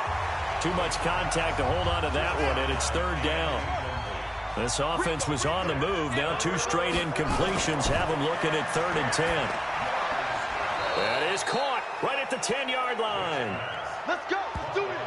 Too much contact to hold on to that one, and it's 3rd down. This offense was on the move. Now 2 straight incompletions have them looking at 3rd and 10. That is caught right at the 10-yard line. Let's go. Do it.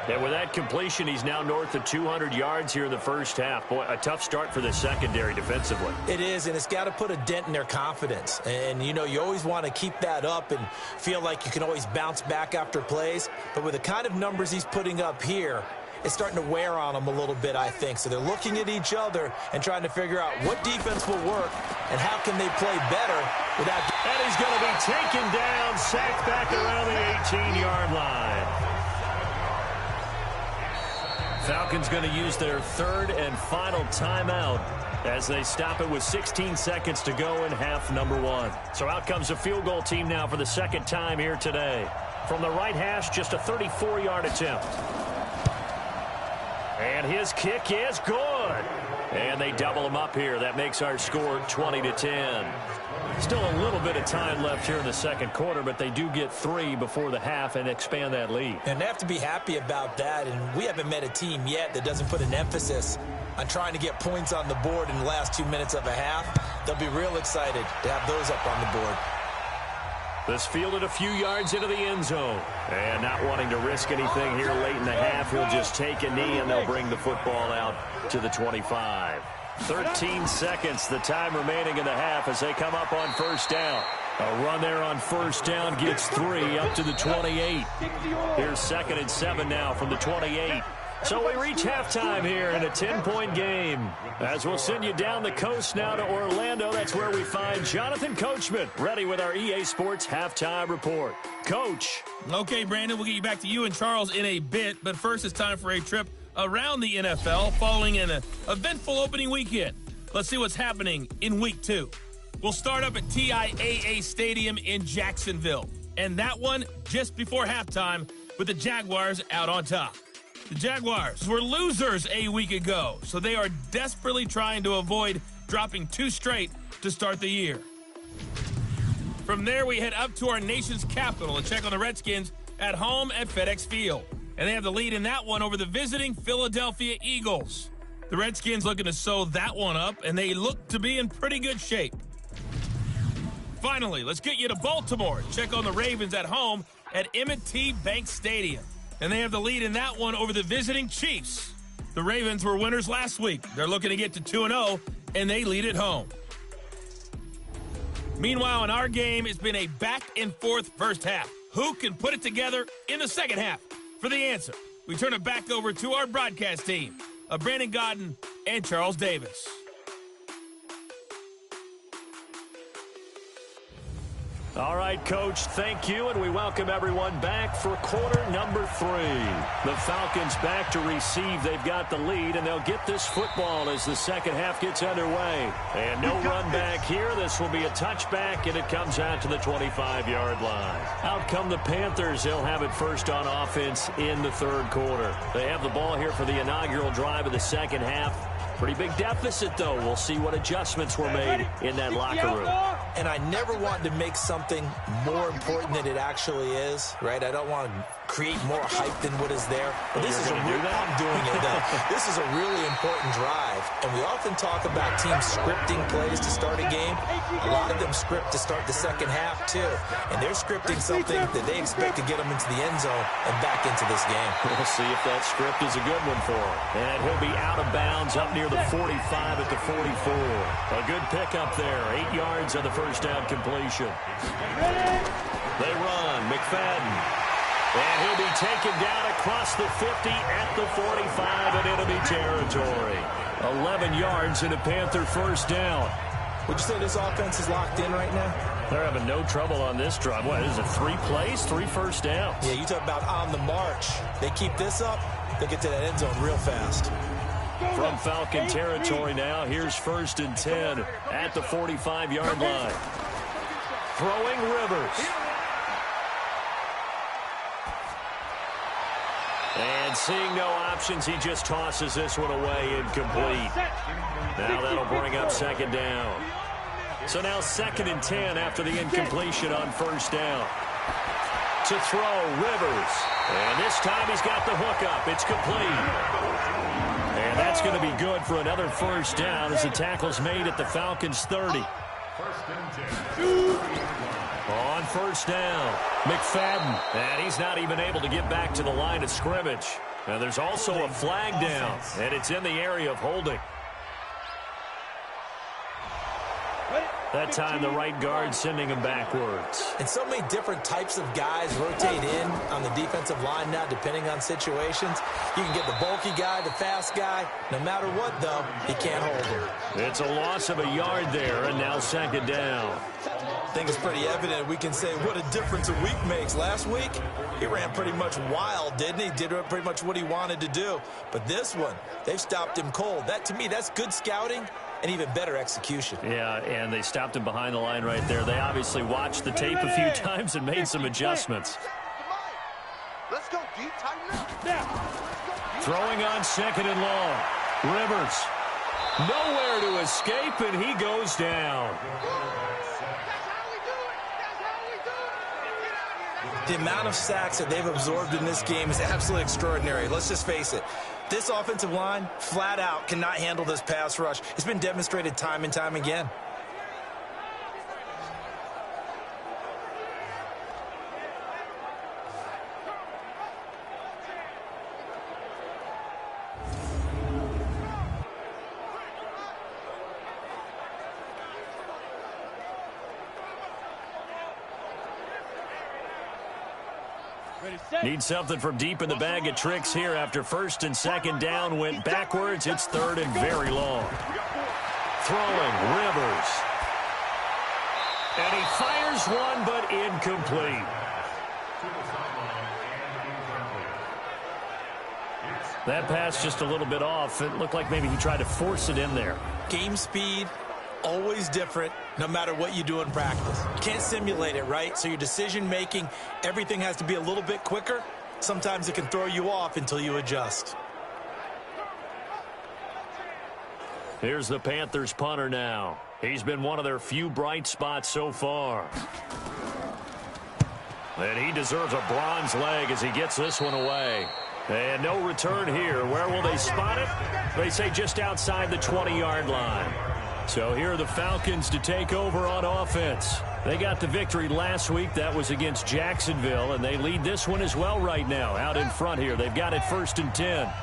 And with that completion, he's now north of 200 yards here in the first half. Boy, a tough start for the secondary defensively. It is, and it's got to put a dent in their confidence. And, you know, you always want to keep that up and feel like you can always bounce back after plays. But with the kind of numbers he's putting up here, it's starting to wear on them a little bit, I think. So they're looking at each other and trying to figure out what defense will work and how can they play better without... And he's going to be taken down, sacked back around the 18-yard line. Falcons going to use their 3rd and final timeout as they stop it with 16 seconds to go in half number 1. So out comes a field goal team now for the 2nd time here today. From the right hash, just a 34-yard attempt. And his kick is good. And they double him up here. That makes our score 20-10. Still a little bit of time left here in the 2nd quarter, but they do get 3 before the half and expand that lead. And they have to be happy about that. And we haven't met a team yet that doesn't put an emphasis on trying to get points on the board in the last 2 minutes of a half. They'll be real excited to have those up on the board. This fielded a few yards into the end zone. And not wanting to risk anything here late in the half, he'll just take a knee and they'll bring the football out to the 25. 13 seconds, the time remaining in the half as they come up on first down. A run there on first down gets 3 up to the 28. Here's 2nd and 7 now from the 28. So we reach halftime here in a 10-point game. As we'll send you down the coast now to Orlando, that's where we find Jonathan Coachman ready with our EA Sports halftime report. Coach. Okay, Brandon, we'll get you back to you and Charles in a bit, but first it's time for a trip around the NFL following an eventful opening weekend. Let's see what's happening in Week 2. We'll start up at TIAA Stadium in Jacksonville, and that one just before halftime with the Jaguars out on top. The Jaguars were losers a week ago, so they are desperately trying to avoid dropping 2 straight to start the year. From there, we head up to our nation's capital to check on the Redskins at home at FedEx Field. And they have the lead in that one over the visiting Philadelphia Eagles. The Redskins looking to sew that one up, and they look to be in pretty good shape. Finally, let's get you to Baltimore. Check on the Ravens at home at M&T Bank Stadium. And they have the lead in that one over the visiting Chiefs. The Ravens were winners last week. They're looking to get to 2-0, and they lead at home. Meanwhile, in our game, it's been a back-and-forth first half. Who can put it together in the second half? For the answer, we turn it back over to our broadcast team of Brandon Godden and Charles Davis. All right, Coach, thank you, and we welcome everyone back for quarter number 3. The Falcons back to receive. They've got the lead, and they'll get this football as the second half gets underway. And no run back here. This will be a touchback, and it comes out to the 25-yard line. Out come the Panthers. They'll have it first on offense in the 3rd quarter. They have the ball here for the inaugural drive of the second half. Pretty big deficit, though. We'll see what adjustments were made in that locker room. And I never want to make something more important than it actually is, right? I don't want to create more hype than what is there. But this is I'm doing it, though. This is a really important drive. And we often talk about teams scripting plays to start a game. A lot of them script to start the second half, too. And they're scripting something that they expect to get them into the end zone and back into this game. We'll see if that script is a good one for him. And he'll be out of bounds up near the 45 at the 44. A good pickup there. 8 yards on the first down completion. They run. McFadden. And he'll be taken down across the 50 at the 45 in enemy territory. 11 yards and a Panther first down. Would you say this offense is locked in right now? They're having no trouble on this drive. What, is it 3 plays, 3 first downs? Yeah, you talk about on the march. They keep this up, they'll get to that end zone real fast. From Falcon territory now, here's 1st and 10 at the 45-yard line. Throwing Rivers. And seeing no options, he just tosses this one away, incomplete. Now that'll bring up 2nd down. So now 2nd and 10 after the incompletion on 1st down. To throw, Rivers. And this time he's got the hook up. It's complete. And that's going to be good for another 1st down as the tackle's made at the Falcons' 30. On 1st down, McFadden. And he's not even able to get back to the line of scrimmage. Now there's also a flag down, and it's in the area of holding. That time, the right guard sending him backwards. And so many different types of guys rotate in on the defensive line now, depending on situations. You can get the bulky guy, the fast guy. No matter what, though, he can't hold him. It's a loss of a yard there, and now 2nd down. I think it's pretty evident we can say what a difference a week makes. Last week, he ran pretty much wild, didn't he? Did pretty much what he wanted to do. But this one, they've stopped him cold. That, to me, that's good scouting and even better execution. Yeah, and they stopped him behind the line right there. They obviously watched the tape a few times and made some adjustments. Let's go deep, tighten up. Throwing on 2nd and long. Rivers. Nowhere to escape, and he goes down. The amount of sacks that they've absorbed in this game is absolutely extraordinary. Let's just face it. This offensive line, flat out, cannot handle this pass rush. It's been demonstrated time and time again. Need something from deep in the bag of tricks here after 1st and 2nd down went backwards. It's 3rd and very long. Throwing, Rivers. And he fires one, but incomplete. That pass just a little bit off. It looked like maybe he tried to force it in there. Game speed, always different, no matter what you do in practice. You can't simulate it, right? So your decision-making, everything has to be a little bit quicker. Sometimes it can throw you off until you adjust. Here's the Panthers punter now. He's been one of their few bright spots so far. And he deserves a bronze leg as he gets this one away. And no return here. Where will they spot it? They say just outside the 20-yard line. So here are the Falcons to take over on offense. They got the victory last week. That was against Jacksonville, and they lead this one as well right now. Out in front here, they've got it 1st and 10.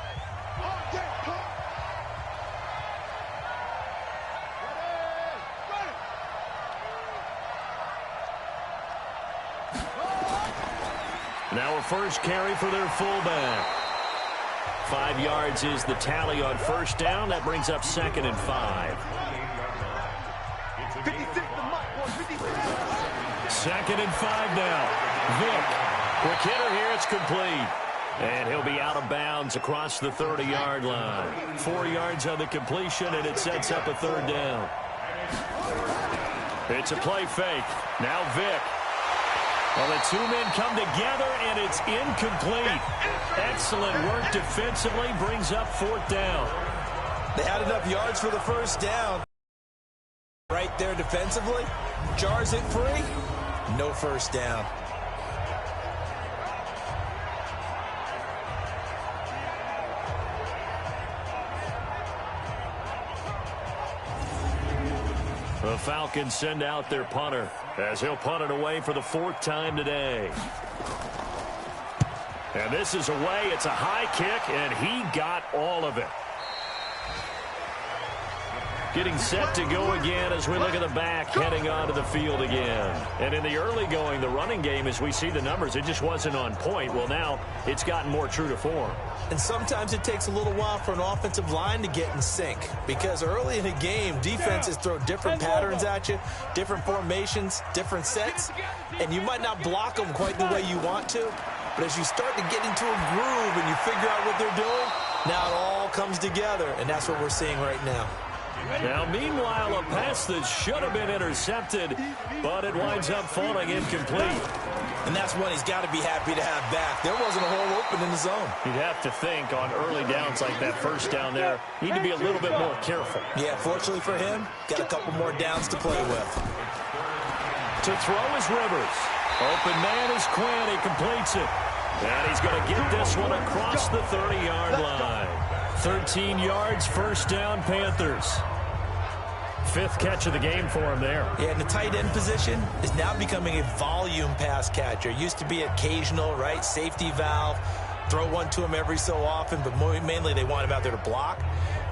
Now a first carry for their fullback. 5 yards is the tally on 1st down. That brings up 2nd and 5. 2nd and 5 now. Vick. Quick hitter here. It's complete. And he'll be out of bounds across the 30-yard line. 4 yards on the completion, and it sets up a 3rd down. It's a play fake. Now Vick. Well, the two men come together, and it's incomplete. Excellent work defensively. Brings up 4th down. They had enough yards for the 1st down. Right there defensively. Jars it free. No 1st down. The Falcons send out their punter as he'll punt it away for the 4th time today. And this is away. It's a high kick, and he got all of it. Getting set to go again as we look at the back, heading onto the field again. And in the early going, the running game, as we see the numbers, it just wasn't on point. Well, now it's gotten more true to form. And sometimes it takes a little while for an offensive line to get in sync, because early in a game, defenses throw different patterns at you, different formations, different sets, and you might not block them quite the way you want to. But as you start to get into a groove and you figure out what they're doing, now it all comes together, and that's what we're seeing right now. Now, meanwhile, a pass that should have been intercepted, but it winds up falling incomplete. And that's one he's got to be happy to have back. There wasn't a hole open in the zone. You'd have to think on early downs like that first down there, need to be a little bit more careful. Yeah, fortunately for him, got a couple more downs to play with. To throw is Rivers. Open man is Quinn. He completes it. And he's going to get this one across the 30-yard line. 13 yards, first down, Panthers. Fifth catch of the game for him there. Yeah, and the tight end position is now becoming a volume pass catcher. Used to be occasional, right? Safety valve. Throw one to him every so often, but mainly they want him out there to block.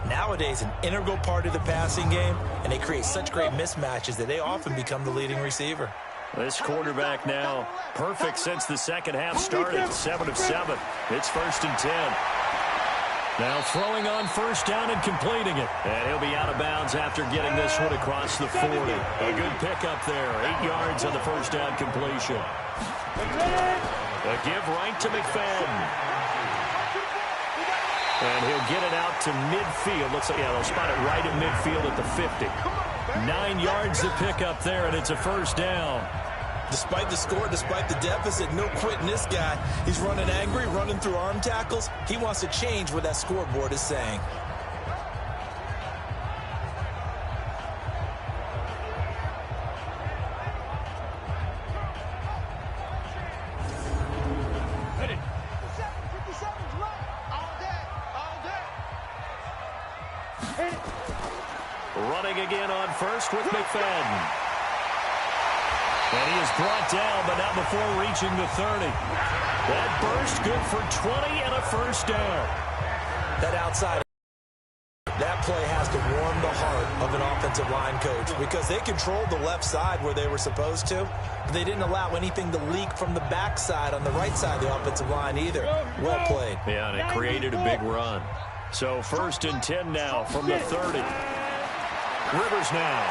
Nowadays, an integral part of the passing game, and they create such great mismatches that they often become the leading receiver. This quarterback now perfect since the second half started. 7 of 7. It's 1st and 10. Now throwing on first down and completing it. And he'll be out of bounds after getting this one across the 40. A good pickup there. 8 yards on the first down completion. A give right to McFadden. And he'll get it out to midfield. Looks like, yeah, they'll spot it right at midfield at the 50. 9 yards to pick up there, and it's a first down. Despite the score, despite the deficit, no quitting this guy. He's running angry, running through arm tackles. He wants to change what that scoreboard is saying. Running again on first with McFadden. And he is brought down, but not before reaching the 30. That burst good for 20 and a first down. That outside, that play has to warm the heart of an offensive line coach because they controlled the left side where they were supposed to, but they didn't allow anything to leak from the backside on the right side of the offensive line either. Well played. Yeah, and it created a big run. So 1st and 10 now from the 30. Rivers now.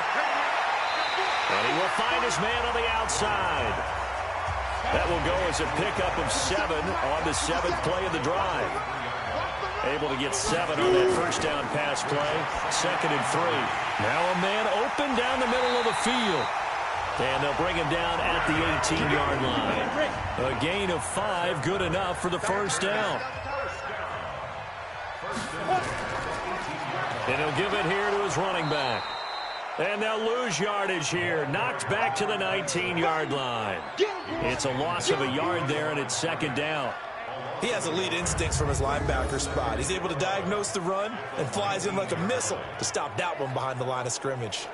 And he will find his man on the outside. That will go as a pickup of 7 on the 7th play of the drive. Able to get 7 on that first down pass play. 2nd and 3. Now a man open down the middle of the field. And they'll bring him down at the 18-yard line. A gain of 5, good enough for the first down. And he'll give it here to his running back. And they'll lose yardage here. Knocked back to the 19-yard line. It's a loss of a yard there, and it's 2nd down. He has elite instincts from his linebacker spot. He's able to diagnose the run and flies in like a missile to stop that one behind the line of scrimmage.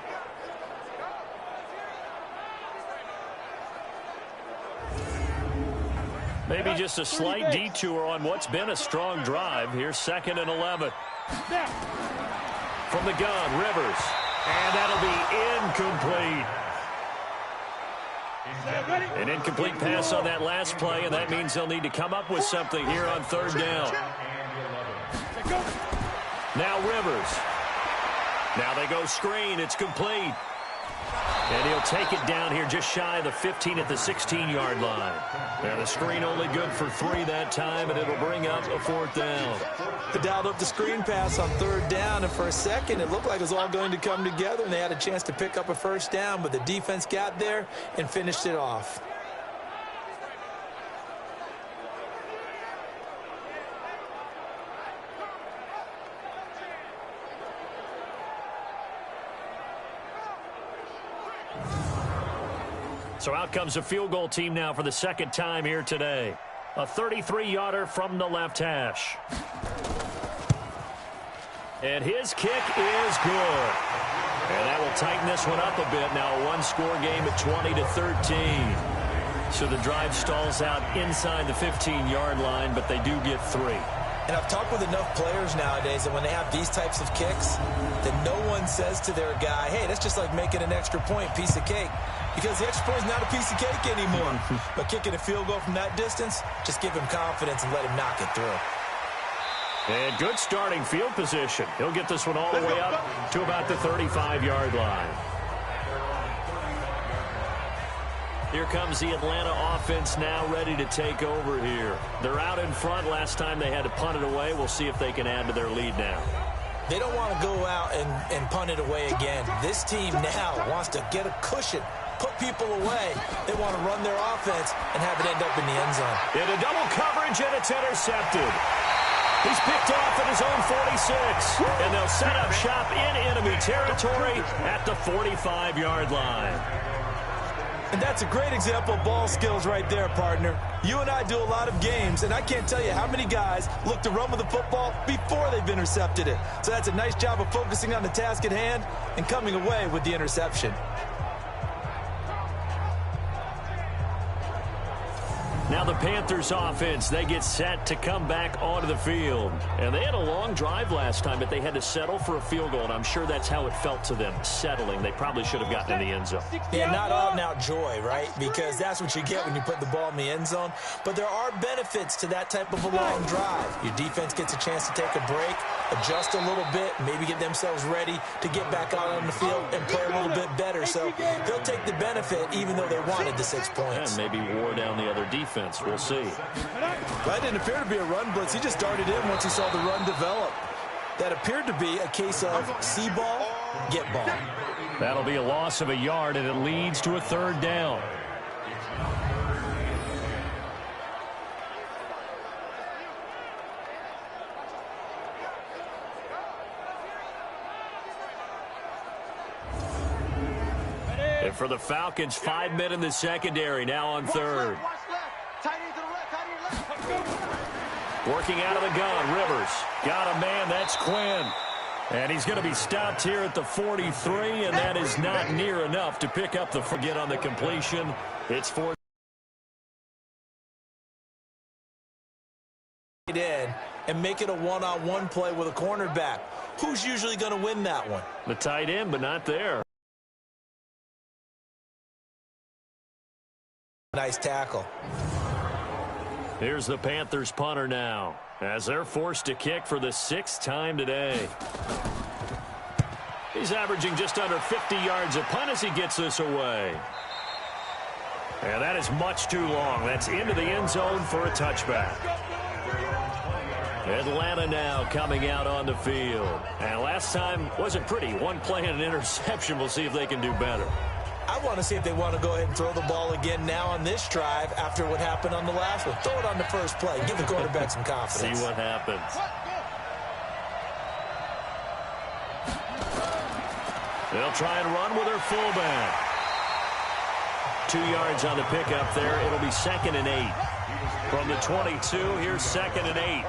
Maybe just a slight detour on what's been a strong drive. Here's 2nd and 11. From the gun, Rivers. And that'll be incomplete. An incomplete pass on that last play, and that means they'll need to come up with something here on 3rd down. Now Rivers. Now they go screen. It's complete. And he'll take it down here just shy of the 15 at the 16-yard line. And the screen only good for 3 that time, and it'll bring up a 4th down. They dialed up the screen pass on 3rd down, and for a second it looked like it was all going to come together, and they had a chance to pick up a first down, but the defense got there and finished it off. So out comes a field goal team now for the 2nd time here today. A 33-yarder from the left hash. And his kick is good. And that will tighten this one up a bit. Now a one-score game at 20-13. So the drive stalls out inside the 15-yard line, but they do get 3. And I've talked with enough players nowadays that when they have these types of kicks, that no one says to their guy, hey, that's just like making an extra point, piece of cake. Because the extra point is not a piece of cake anymore. But kicking a field goal from that distance, just give him confidence and let him knock it through. And good starting field position. He'll get this one all the way up to about the 35-yard line. Here comes the Atlanta offense now ready to take over here. They're out in front. Last time they had to punt it away. We'll see if they can add to their lead now. They don't want to go out and punt it away again. This team now wants to get a cushion, put people away. They want to run their offense and have it end up in the end zone. In a double coverage, and it's intercepted. He's picked off at his own 46, and they'll set up shop in enemy territory at the 45-yard line. And that's a great example of ball skills right there, partner. You and I do a lot of games, and I can't tell you how many guys look to run with the football before they've intercepted it. So that's a nice job of focusing on the task at hand and coming away with the interception. Now the Panthers offense, they get set to come back onto the field. And they had a long drive last time, but they had to settle for a field goal, and I'm sure that's how it felt to them, settling. They probably should have gotten in the end zone. Yeah, not out-and-out joy, right? Because that's what you get when you put the ball in the end zone. But there are benefits to that type of a long drive. Your defense gets a chance to take a break, adjust a little bit, maybe get themselves ready to get back out on the field and play a little bit better. So they'll take the benefit even though they wanted the 6 points. And maybe wore down the other defense. We'll see. That didn't appear to be a run blitz. He just darted in once he saw the run develop. That appeared to be a case of see ball, get ball. That'll be a loss of a yard, and it leads to a third down. And for the Falcons, 5 men in the secondary, now on third. Working out of the gun, Rivers. Got a man, that's Quinn. And he's going to be stopped here at the 43, and that is not near enough to pick up the forget on the completion. It's fourth. In and make it a one-on-one play with a cornerback. Who's usually going to win that one? The tight end, but not there. Nice tackle. Here's the Panthers punter now, as they're forced to kick for the 6th time today. He's averaging just under 50 yards a punt as he gets this away. And that is much too long. That's into the end zone for a touchback. Atlanta now coming out on the field. And last time wasn't pretty. One play and an interception. We'll see if they can do better. I want to see if they want to go ahead and throw the ball again now on this drive after what happened on the last one. Throw it on the first play. Give the quarterback some confidence. See what happens. They'll try and run with their fullback. 2 yards on the pickup there. It'll be 2nd and 8. From the 22, here's 2nd and 8.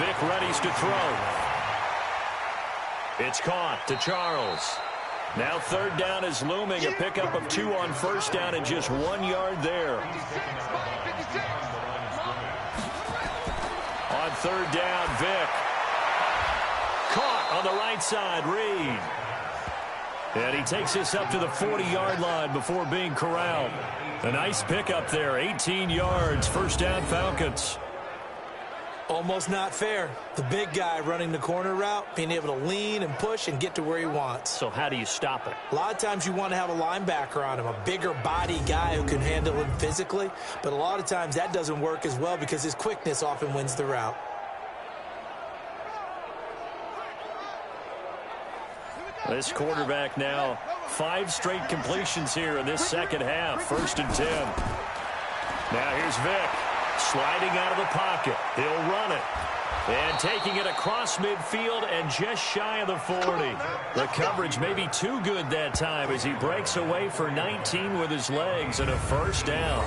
Vic readies to throw. It's caught to Charles. Now 3rd down is looming. A pickup of 2 on 1st down and just 1 yard there. On 3rd down, Vic. Caught on the right side, Reed. And he takes this up to the 40-yard line before being corralled. A nice pickup there, 18 yards, 1st down Falcons. Almost not fair. The big guy running the corner route, being able to lean and push and get to where he wants. So how do you stop it? A lot of times you want to have a linebacker on him, a bigger body guy who can handle him physically. But a lot of times that doesn't work as well because his quickness often wins the route. This quarterback now, 5 straight completions here in this second half. 1st and 10. Now here's Vic. Sliding out of the pocket. He'll run it. And taking it across midfield and just shy of the 40. The coverage may be too good that time as he breaks away for 19 with his legs and a 1st down.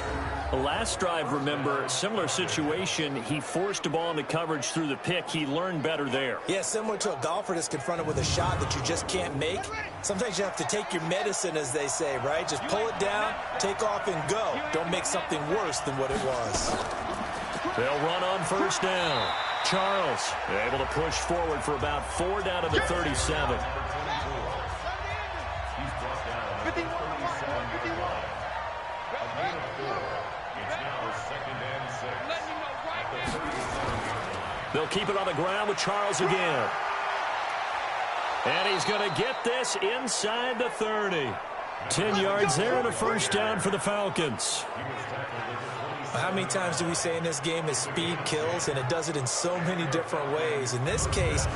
The last drive, remember, similar situation. He forced a ball into coverage through the pick. He learned better there. Yeah, similar to a golfer that's confronted with a shot that you just can't make. Sometimes you have to take your medicine, as they say, right? Just pull it down, take off, and go. Don't make something worse than what it was. They'll run on 1st down. Charles able to push forward for about 4 down to the 37. They'll keep it on the ground with Charles again. And he's going to get this inside the 30. 10 yards there and a first down for the Falcons. How many times do we say in this game that speed kills, and it does it in so many different ways? In this case,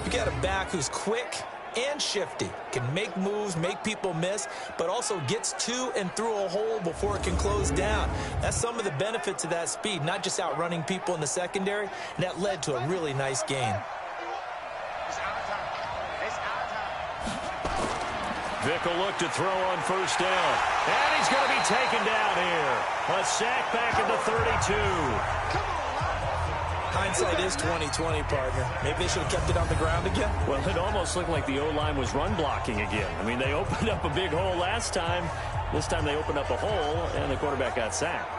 you got a back who's quick and shifty, can make moves, make people miss, but also gets to and through a hole before it can close down. That's some of the benefits of that speed, not just outrunning people in the secondary, and that led to a really nice gain. Vick will look to throw on first down. And he's going to be taken down here. A sack back at the 32. Hindsight is 20/20, partner. Maybe they should have kept it on the ground again. Well, it almost looked like the O-line was run blocking again. I mean, they opened up a big hole last time. This time they opened up a hole, and the quarterback got sacked.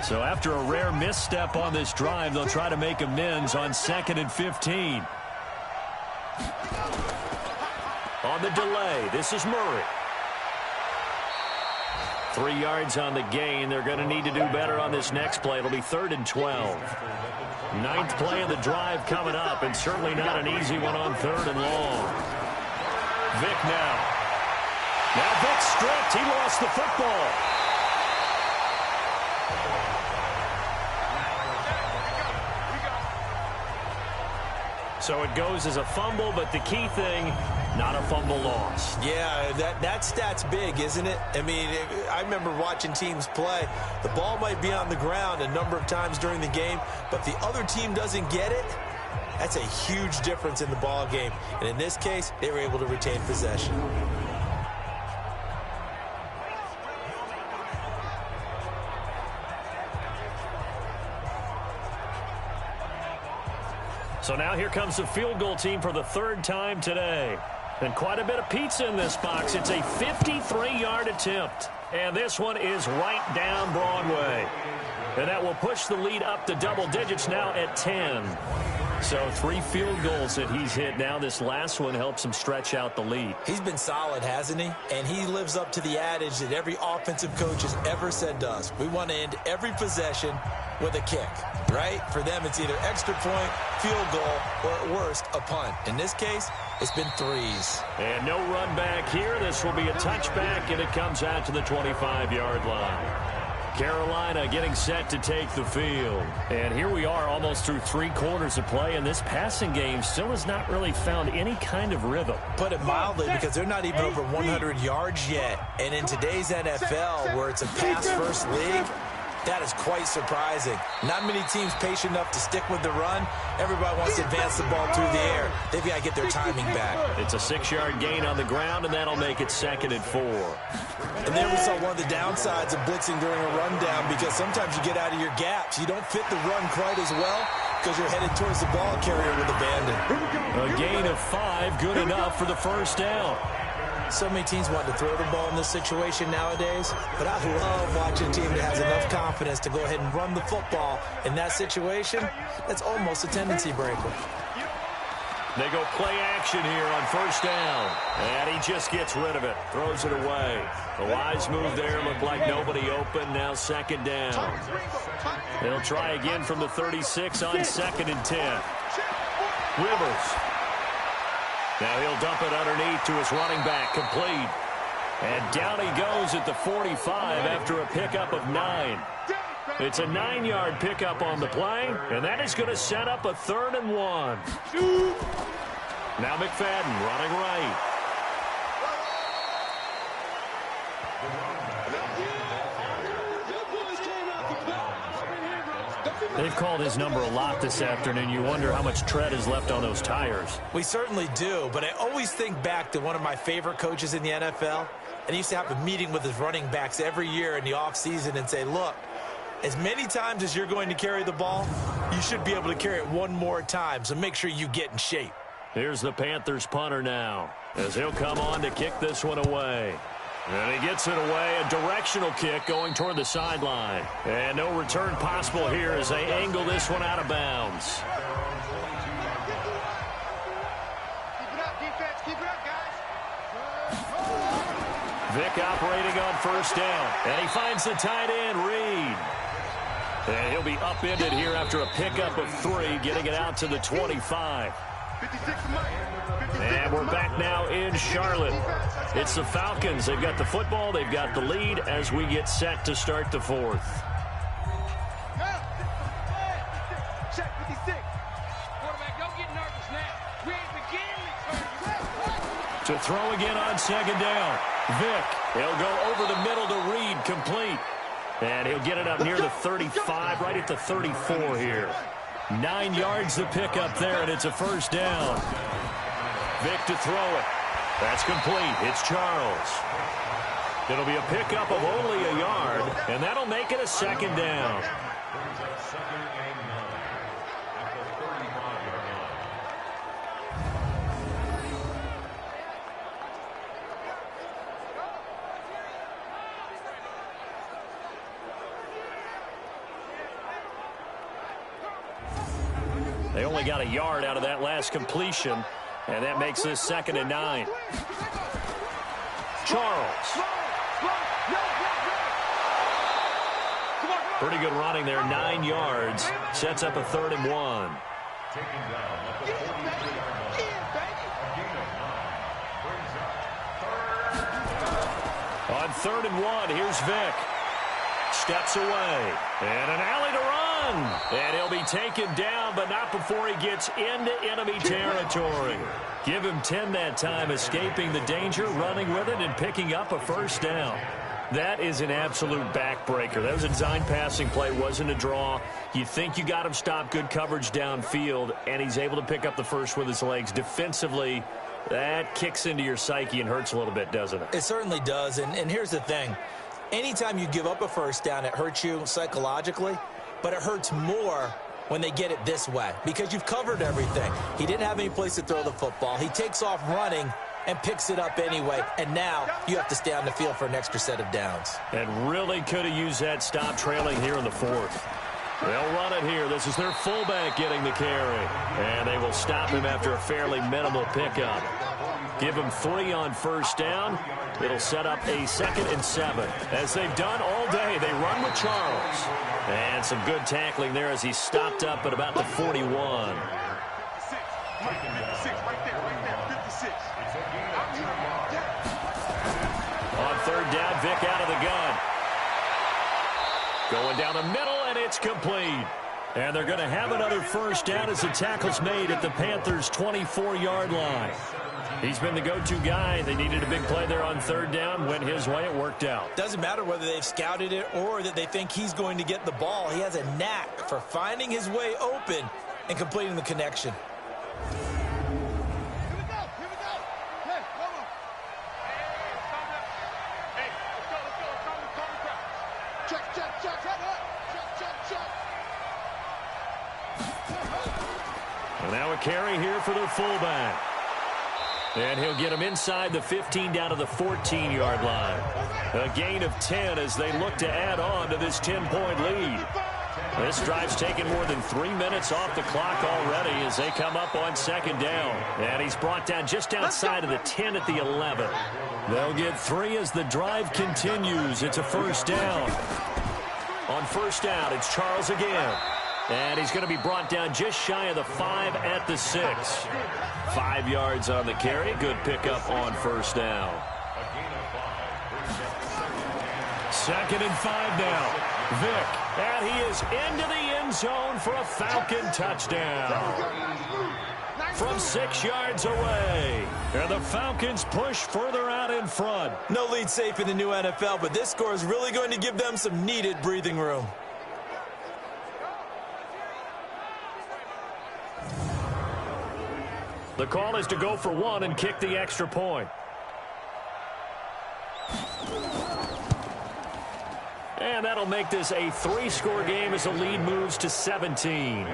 So after a rare misstep on this drive, they'll try to make amends on 2nd and 15. On the delay, this is Murray. 3 yards on the gain. They're going to need to do better on this next play. It'll be 3rd and 12. 9th play of the drive coming up, and certainly not an easy one on 3rd and long. Vick now. Now Vick stripped. He lost the football. So it goes as a fumble, but the key thing, not a fumble loss. Yeah, that stat's big, isn't it? I mean, I remember watching teams play. The ball might be on the ground a number of times during the game, but the other team doesn't get it. That's a huge difference in the ball game. And in this case, they were able to retain possession. So now here comes the field goal team for the 3rd time today. And quite a bit of pizza in this box. It's a 53-yard attempt. And this one is right down Broadway. And that will push the lead up to double digits now at 10. So 3 field goals that he's hit now. This last one helps him stretch out the lead. He's been solid, hasn't he? And he lives up to the adage that every offensive coach has ever said to us. We want to end every possession with a kick, right? For them, it's either extra point, field goal, or at worst, a punt. In this case, it's been 3s. And no run back here. This will be a touchback, and it comes out to the 25-yard line. Carolina getting set to take the field. And here we are almost through 3 quarters of play, and this passing game still has not really found any kind of rhythm. Put it mildly, because they're not even over 100 yards yet. And in today's NFL, where it's a pass-first league, that is quite surprising. Not many teams patient enough to stick with the run. Everybody wants to advance the ball through the air. They've got to get their timing back. It's a 6-yard gain on the ground, and that'll make it 2nd and 4. And there we saw one of the downsides of blitzing during a rundown, because sometimes you get out of your gaps. You don't fit the run quite as well because you're headed towards the ball carrier with abandon. A gain of 5, good enough for the first down. So many teams want to throw the ball in this situation nowadays, but I love watching a team that has enough confidence to go ahead and run the football. In that situation, that's almost a tendency breaker. They go play action here on first down. And he just gets rid of it, throws it away. A wise move there, looked like nobody open, now 2nd down. They'll try again from the 36 on 2nd and 10. Rivers. Now he'll dump it underneath to his running back, complete. And down he goes at the 45 after a pickup of 9. It's a 9-yard pickup on the play, and that is going to set up a 3rd and 1. Now McFadden running right. They've called his number a lot this afternoon. You wonder how much tread is left on those tires. We certainly do, but I always think back to one of my favorite coaches in the NFL, and he used to have a meeting with his running backs every year in the offseason and say, look, as many times as you're going to carry the ball, you should be able to carry it one more time, so make sure you get in shape. Here's the Panthers punter now, as he'll come on to kick this one away. And he gets it away, a directional kick going toward the sideline. And no return possible here as they angle this one out of bounds. Keep it up, defense. Keep it up, guys. Vick operating on first down. And he finds the tight end, Reed. And he'll be upended here after a pickup of 3, getting it out to the 25. And we're back now in Charlotte. It's the Falcons. They've got the football. They've got the lead as we get set to start the 4th. Check 56. Quarterback, don't get nervous now. We ain't beginning to throw again on second down. Vick, he'll go over the middle to Reed, complete. And he'll get it up near the 35, right at the 34 here. 9 yards to pick up there, and it's a first down. Vick to throw it. That's complete. It's Charles. It'll be a pickup of only a yard, and that'll make it a second down. They only got a yard out of that last completion, and that makes this 2nd and 9. Charles. Pretty good running there, 9 yards. Sets up a 3rd and 1. On 3rd and 1, here's Vick. Steps away. And an alley to run. And he'll be taken down, but not before he gets into enemy territory. Give him 10 that time, escaping the danger, running with it, and picking up a first down. That is an absolute backbreaker. That was a design passing play, wasn't a draw. You think you got him stopped, good coverage downfield, and he's able to pick up the first with his legs. Defensively, that kicks into your psyche and hurts a little bit, doesn't it? It certainly does, and here's the thing. Anytime you give up a first down, it hurts you psychologically, but it hurts more when they get it this way because you've covered everything. He didn't have any place to throw the football. He takes off running and picks it up anyway, and now you have to stay on the field for an extra set of downs. And really could have used that stop trailing here in the 4th. They'll run it here. This is their fullback getting the carry, and they will stop him after a fairly minimal pickup. Give him 3 on first down. It'll set up a 2nd and 7. As they've done all day, they run with Charles. And some good tackling there as he stopped up at about the 41. right there, 56. On 3rd down, Vick out of the gun. Going down the middle, and it's complete. And they're going to have another first down as the tackle's made at the Panthers' 24-yard line. He's been the go-to guy. They needed a big play there on 3rd down. Went his way. It worked out. Doesn't matter whether they've scouted it or that they think he's going to get the ball. He has a knack for finding his way open and completing the connection. And now a carry here for their fullback. And he'll get him inside the 15 down to the 14-yard line. A gain of 10 as they look to add on to this 10-point lead. This drive's taken more than 3 minutes off the clock already as they come up on 2nd down. And he's brought down just outside of the 10 at the 11. They'll get 3 as the drive continues. It's a first down. On first down, it's Charles again. And he's going to be brought down just shy of the 5 at the 6. 5 yards on the carry. Good pickup on first down. 2nd and 5 now. Vick. And he is into the end zone for a Falcon touchdown. From 6 yards away. And the Falcons push further out in front. No lead safe in the new NFL, but this score is really going to give them some needed breathing room. The call is to go for 1 and kick the extra point. And that'll make this a 3-score game as the lead moves to 17.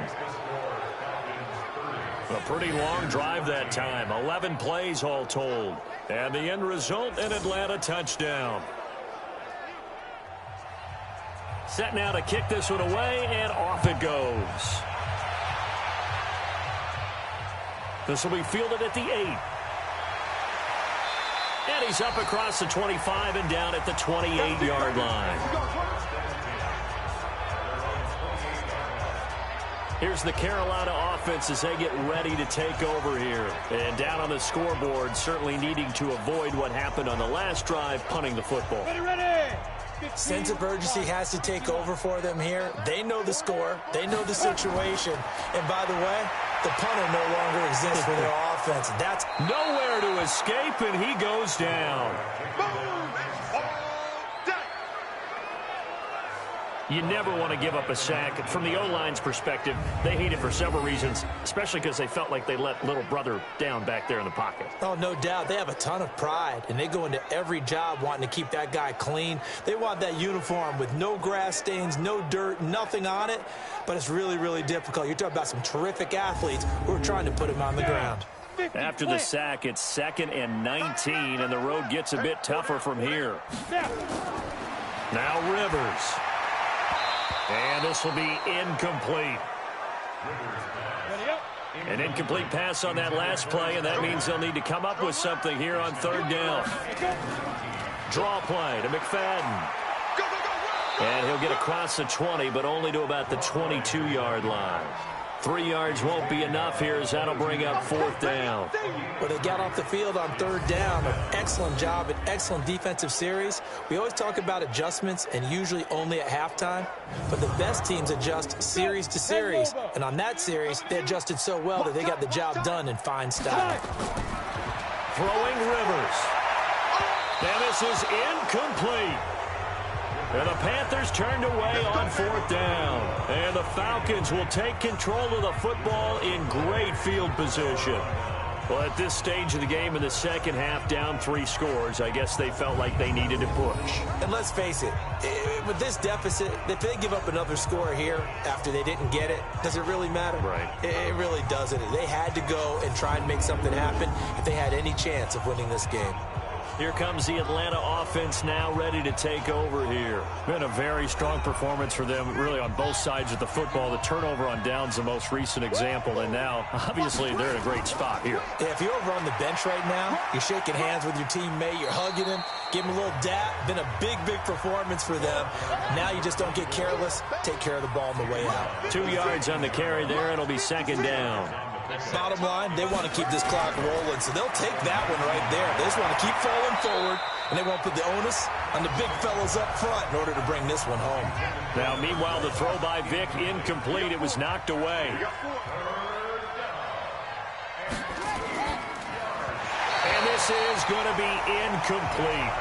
A pretty long drive that time. 11 plays all told. And the end result, an Atlanta touchdown. Set now to kick this one away, and off it goes. This will be fielded at the 8. And he's up across the 25 and down at the 28-yard line. Here's the Carolina offense as they get ready to take over here. And down on the scoreboard, certainly needing to avoid what happened on the last drive, punting the football. Sense of urgency has to take over for them here. They know the score. They know the situation. And by the way, the punter no longer exists for their offense. That's nowhere to escape, and he goes down. You never want to give up a sack. From the O-line's perspective, they hate it for several reasons, especially because they felt like they let little brother down back there in the pocket. Oh, no doubt. They have a ton of pride, and they go into every job wanting to keep that guy clean. They want that uniform with no grass stains, no dirt, nothing on it, but it's really, really difficult. You're talking about some terrific athletes who are trying to put him on the ground. After the sack, it's 2nd and 19, and the road gets a bit tougher from here. Now Rivers. And this will be incomplete. An incomplete pass on that last play, and that means they'll need to come up with something here on 3rd down. Draw play to McFadden. And he'll get across the 20, but only to about the 22-yard line. 3 yards won't be enough here, as that'll bring up 4th down. Well, they got off the field on 3rd down. An excellent job, an excellent defensive series. We always talk about adjustments, and usually only at halftime. But the best teams adjust series to series. And on that series, they adjusted so well that they got the job done in fine style. Throwing Rivers. And this is incomplete. And the Panthers turned away on 4th down. And the Falcons will take control of the football in great field position. Well, at this stage of the game in the second half, down 3 scores, I guess they felt like they needed to push. And let's face it, with this deficit, if they give up another score here after they didn't get it, does it really matter? Right. It really doesn't. They had to go and try and make something happen if they had any chance of winning this game. Here comes the Atlanta offense now ready to take over here. Been a very strong performance for them, really, on both sides of the football. The turnover on downs the most recent example, and now, obviously, they're in a great spot here. Yeah, if you're over on the bench right now, you're shaking hands with your teammate, you're hugging him, give him a little dap. Been a big, big performance for them. Now you just don't get careless. Take care of the ball on the way out. 2 yards on the carry there. It'll be 2nd down. Bottom line, they want to keep this clock rolling, so they'll take that one right there. They just want to keep falling forward, and they won't put the onus on the big fellas up front in order to bring this one home. Now, meanwhile, the throw by Vick incomplete. It was knocked away. And this is going to be incomplete.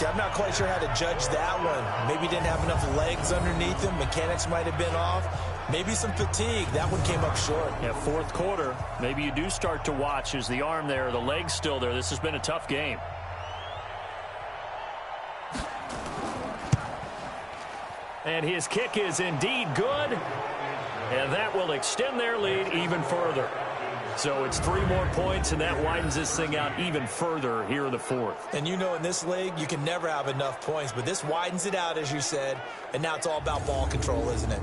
I'm not quite sure how to judge that one. Maybe didn't have enough legs underneath him. Mechanics might have been off. Maybe some fatigue. That one came up short. Yeah, 4th quarter. Maybe you do start to watch. Is the arm there, the leg's still there? This has been a tough game. And his kick is indeed good. And that will extend their lead even further. So it's 3 more points, and that widens this thing out even further here in the 4th. And you know in this league, you can never have enough points, but this widens it out, as you said, and now it's all about ball control, isn't it?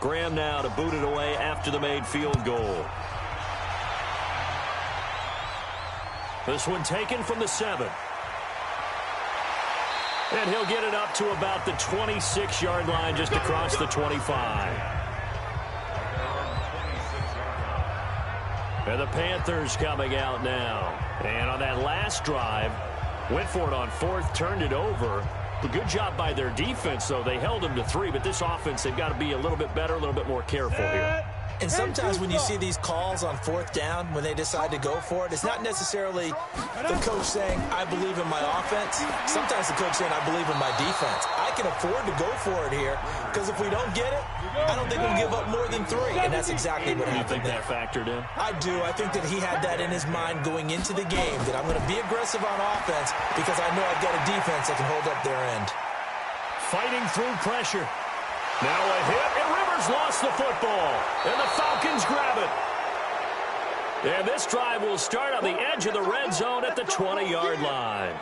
Graham now to boot it away after the made field goal. This one taken from the 7. And he'll get it up to about the 26-yard line, just across the 25. And the Panthers coming out now. And on that last drive, went for it on 4th, turned it over. A good job by their defense, though. They held them to 3, but this offense, they've got to be a little bit better, a little bit more careful here. And sometimes when you see these calls on 4th down, when they decide to go for it, it's not necessarily the coach saying, I believe in my offense. Sometimes the coach saying, I believe in my defense. I can afford to go for it here, because if we don't get it, I don't think we'll give up more than 3. And that's exactly what happened. You think that factored in? I do. I think that he had that in his mind going into the game, that I'm going to be aggressive on offense because I know I've got a defense that can hold up their end. Fighting through pressure. Now a hit, and Rivers lost the football. And the Falcons grab it. And this drive will start on the edge of the red zone at the 20-yard line.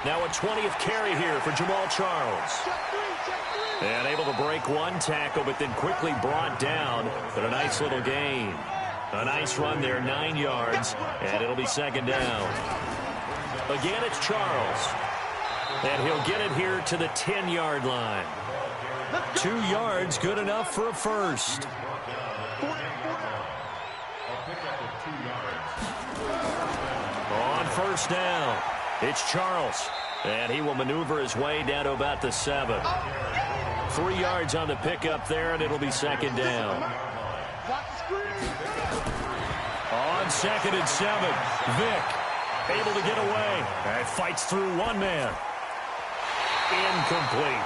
Now a 20th carry here for Jamal Charles. And able to break one tackle, but then quickly brought down. But a nice little gain. A nice run there, 9 yards, and it'll be second down. Again, it's Charles. And he'll get it here to the 10-yard line. 2 yards, good enough for a first. On first down, it's Charles. And he will maneuver his way down to about the 7. 3 yards on the pickup there, and it'll be second down. On 2nd and 7, Vick able to get away. And fights through one man. Incomplete.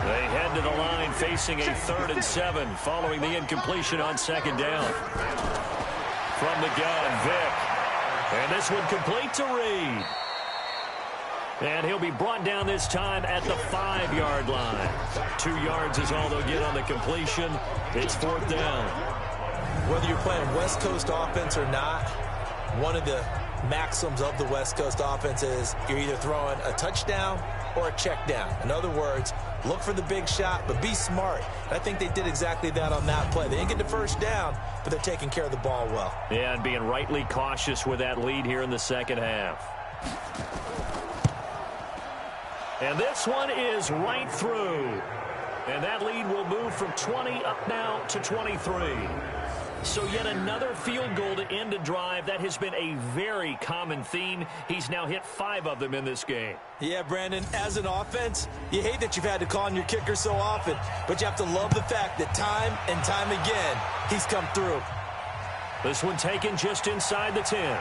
They head to the line facing a 3rd and 7 following the incompletion on second down. From the gun, Vick. And this one complete to Reed. And he'll be brought down this time at the 5-yard line. 2 yards is all they'll get on the completion. It's 4th down. Whether you're playing West Coast offense or not, one of the maxims of the West Coast offense is you're either throwing a touchdown or a check down. In other words, look for the big shot, but be smart. And I think they did exactly that on that play. They didn't get the first down, but they're taking care of the ball well. Yeah, and being rightly cautious with that lead here in the second half. And this one is right through. And that lead will move from 20 up now to 23. So yet another field goal to end a drive. That has been a very common theme. He's now hit 5 of them in this game. Yeah, Brandon, as an offense, you hate that you've had to call on your kicker so often, but you have to love the fact that time and time again, he's come through. This one taken just inside the 10.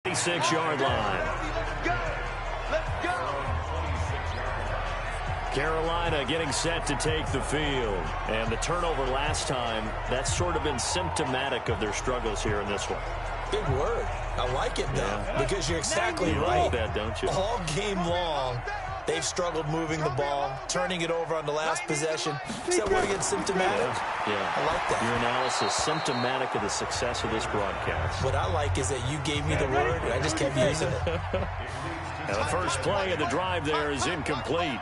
36-yard line. Let's go. Carolina getting set to take the field. And the turnover last time, that's sort of been symptomatic of their struggles here in this one. Big word. I like it, though, because you're exactly you right. like that, don't you? All game long, they've struggled moving the ball, turning it over on the last possession. Is that word again, symptomatic? Yeah. I like that. Your analysis, symptomatic of the success of this broadcast. What I like is that you gave me the word, and I just kept using it. And the first play of the drive there is incomplete.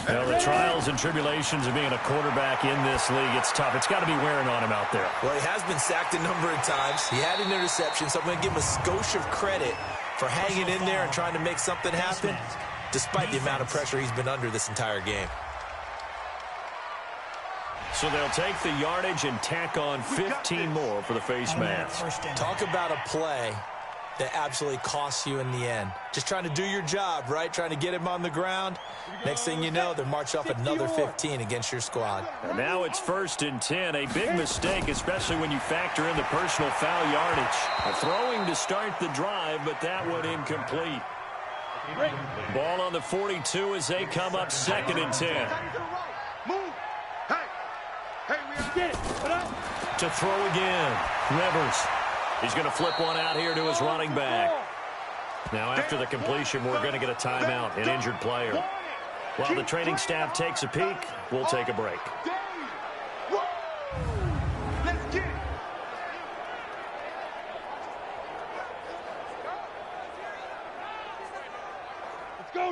Now, the trials and tribulations of being a quarterback in this league, it's tough. It's got to be wearing on him out there. Well, he has been sacked a number of times. He had an interception, so I'm going to give him a skosh of credit for hanging in there and trying to make something happen, despite the amount of pressure he's been under this entire game. So they'll take the yardage and tack on 15 more for the face mask. Talk about a play that absolutely costs you in the end. Just trying to do your job, right? Trying to get him on the ground. Next thing you know, they're march off another 15 against your squad. And now it's 1st and 10. A big mistake, especially when you factor in the personal foul yardage. A throwing to start the drive, but that one incomplete. Ball on the 42 as they come up 2nd and 10. To throw again. Rivers. He's going to flip one out here to his running back. Now, after the completion, we're going to get a timeout, an injured player. While the training staff takes a peek, we'll take a break.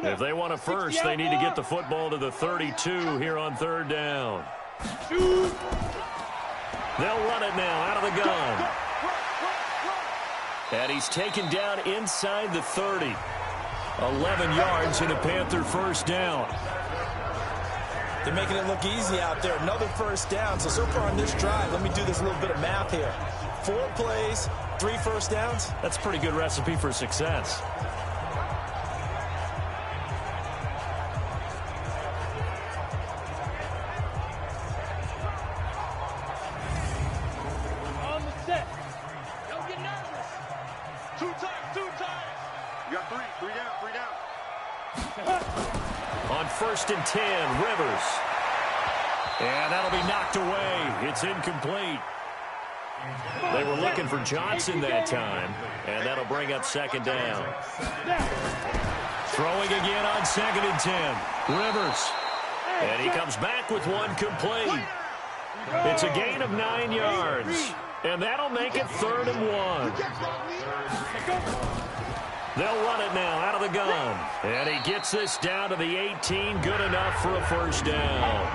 If they want a first, they need to get the football to the 32 here on 3rd down. They'll run it now out of the gun. And he's taken down inside the 30. 11 yards and a Panther first down. They're making it look easy out there. Another first down. So far on this drive, let me do this little bit of math here. 4 plays, 3 first downs. That's a pretty good recipe for success. On 1st and 10, Rivers. And that'll be knocked away. It's incomplete. They were looking for Johnson that time, and that'll bring up 2nd down. Throwing again on 2nd and 10. Rivers. And he comes back with one complete. It's a gain of 9 yards. And that'll make it 3rd and 1. They'll run it now out of the gun. And he gets this down to the 18. Good enough for a first down.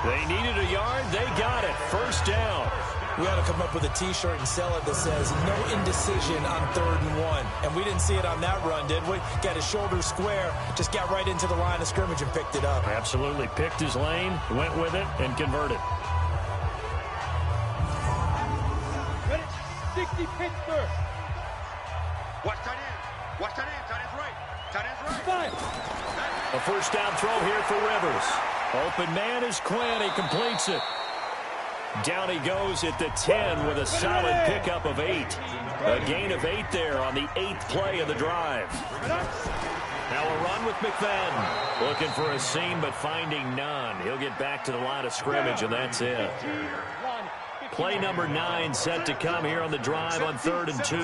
They needed a yard. They got it. First down. We ought to come up with a T-shirt and sell it that says, no indecision on 3rd and 1. And we didn't see it on that run, did we? Got his shoulders square, just got right into the line of scrimmage and picked it up. Absolutely. Picked his lane, went with it, and converted. 60 Pittsburgh. Watch tight end. Watch tight end. Tight end's right. Tight end's right. A first down throw here for Rivers. Open man is Quinn. He completes it. Down he goes at the 10 with a solid pickup of 8. A gain of 8 there on the 8th play of the drive. Now a run with McFadden. Looking for a seam but finding none. He'll get back to the line of scrimmage and that's it. Play number 9 set to come here on the drive on 3rd and 2.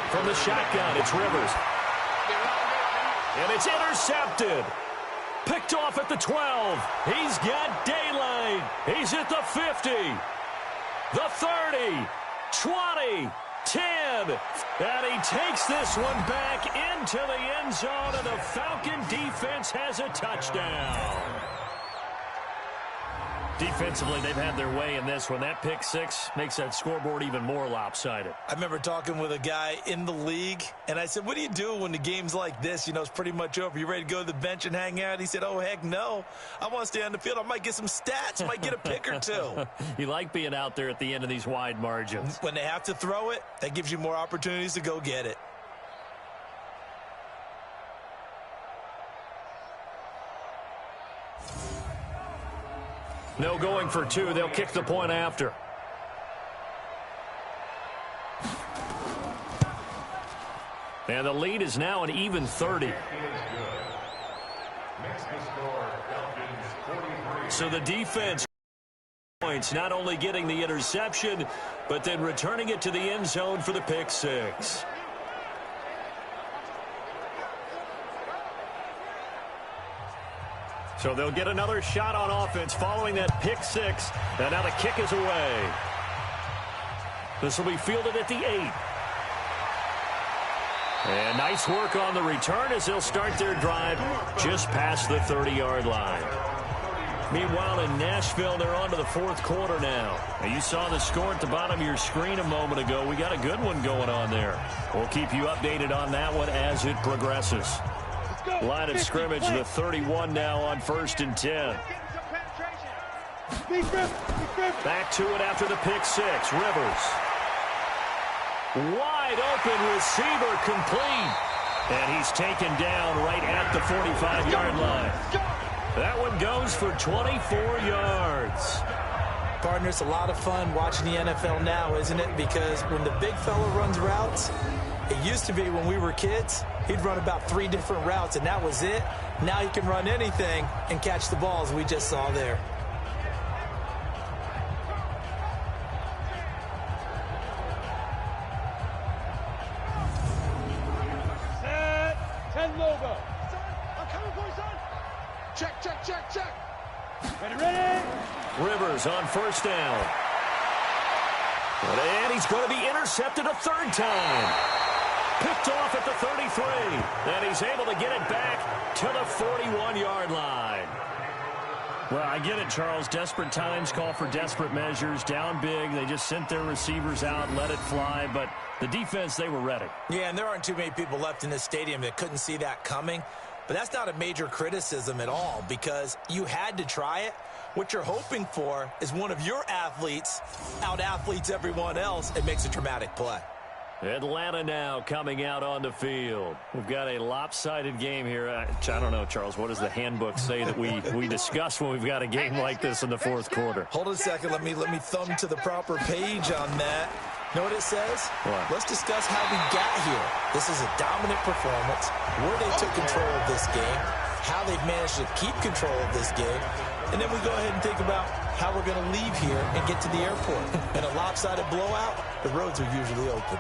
From the shotgun, it's Rivers. And it's intercepted. Picked off at the 12. He's got daylight. He's at the 50. The 30. 20. 10. And he takes this one back into the end zone, and the Falcon defense has a touchdown. Defensively, they've had their way in this one. That pick 6 makes that scoreboard even more lopsided. I remember talking with a guy in the league, and I said, what do you do when the game's like this? You know, it's pretty much over. You ready to go to the bench and hang out? He said, oh, heck no. I want to stay on the field. I might get some stats. Might get a pick or two. You like being out there at the end of these wide margins. When they have to throw it, that gives you more opportunities to go get it. No going for 2. They'll kick the point after. And the lead is now an even 30. So the defense points, not only getting the interception, but then returning it to the end zone for the pick 6. So they'll get another shot on offense following that pick 6. And now the kick is away. This will be fielded at the 8. And nice work on the return as they'll start their drive just past the 30-yard line. Meanwhile, in Nashville, they're on to the 4th quarter now. You saw the score at the bottom of your screen a moment ago. We got a good one going on there. We'll keep you updated on that one as it progresses. Line of scrimmage, the 31 now on 1st and 10. Back to it after the pick 6. Rivers. Wide open receiver complete. And he's taken down right at the 45-yard line. That one goes for 24 yards. Partner, it's a lot of fun watching the NFL now, isn't it? Because when the big fella runs routes, it used to be when we were kids, he'd run about 3 different routes, and that was it. Now he can run anything and catch the ball, as we just saw there. Set. 10 logo. I'm coming for you, son. Check, check, check, check. Ready. Rivers on 1st down. And he's going to be intercepted a 3rd time. Picked off at the 33. And he's able to get it back to the 41-yard line. Well, I get it, Charles. Desperate times call for desperate measures. Down big. They just sent their receivers out, let it fly. But the defense, they were ready. Yeah, and there aren't too many people left in this stadium that couldn't see that coming. But that's not a major criticism at all because you had to try it. What you're hoping for is one of your athletes out-athletes everyone else and makes a dramatic play. Atlanta now coming out on the field. We've got a lopsided game here. I don't know, Charles, what does the handbook say that we discuss when we've got a game like this in the 4th quarter? Hold on a second. Let me thumb to the proper page on that. Know what it says? What? Let's discuss how we got here. This is a dominant performance, where they took control of this game, how they've managed to keep control of this game, and then we go ahead and think about how we're going to leave here and get to the airport. In a lopsided blowout, the roads are usually open.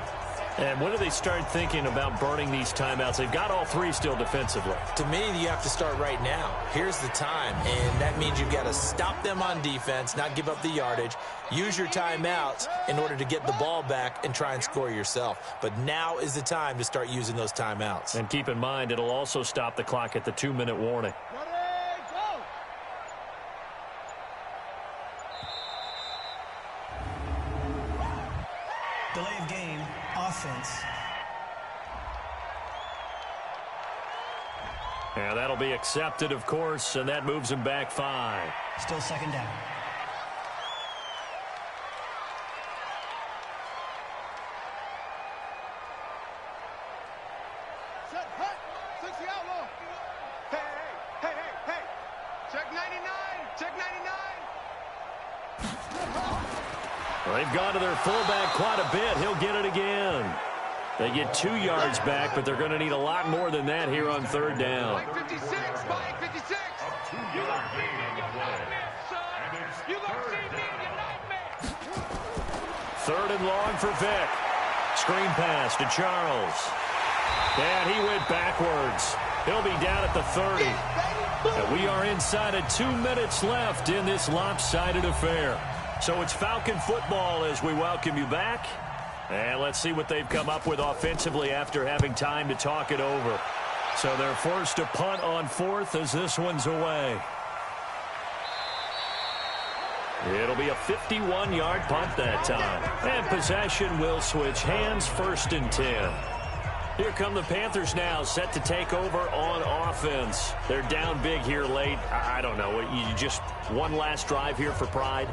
And when do they start thinking about burning these timeouts? They've got all three still defensively. To me, you have to start right now. Here's the time, and that means you've got to stop them on defense, not give up the yardage, use your timeouts in order to get the ball back and try and score yourself. But now is the time to start using those timeouts. And keep in mind, it'll also stop the clock at the 2-minute warning. Delay of game, offense. Yeah, that'll be accepted, of course, and that moves him back 5. Still second down. Set, hut, 60 outlaw. Hey. Check 99, check 99. Well, they've gone to their fullback quite a bit. He'll get it again. They get 2 yards back, but they're going to need a lot more than that here on third down. Spike 56, Spike 56. You gonna see me in your nightmare, son. You gonna see me in your nightmare. Third and long for Vic. Screen pass to Charles. And he went backwards. He'll be down at the 30. And we are inside of 2 minutes left in this lopsided affair. So it's Falcon football as we welcome you back. And let's see what they've come up with offensively after having time to talk it over. So they're forced to punt on 4th as this one's away. It'll be a 51-yard punt that time. And possession will switch hands, 1st and 10. Here come the Panthers now, set to take over on offense. They're down big here late. I don't know. You just one last drive here for pride?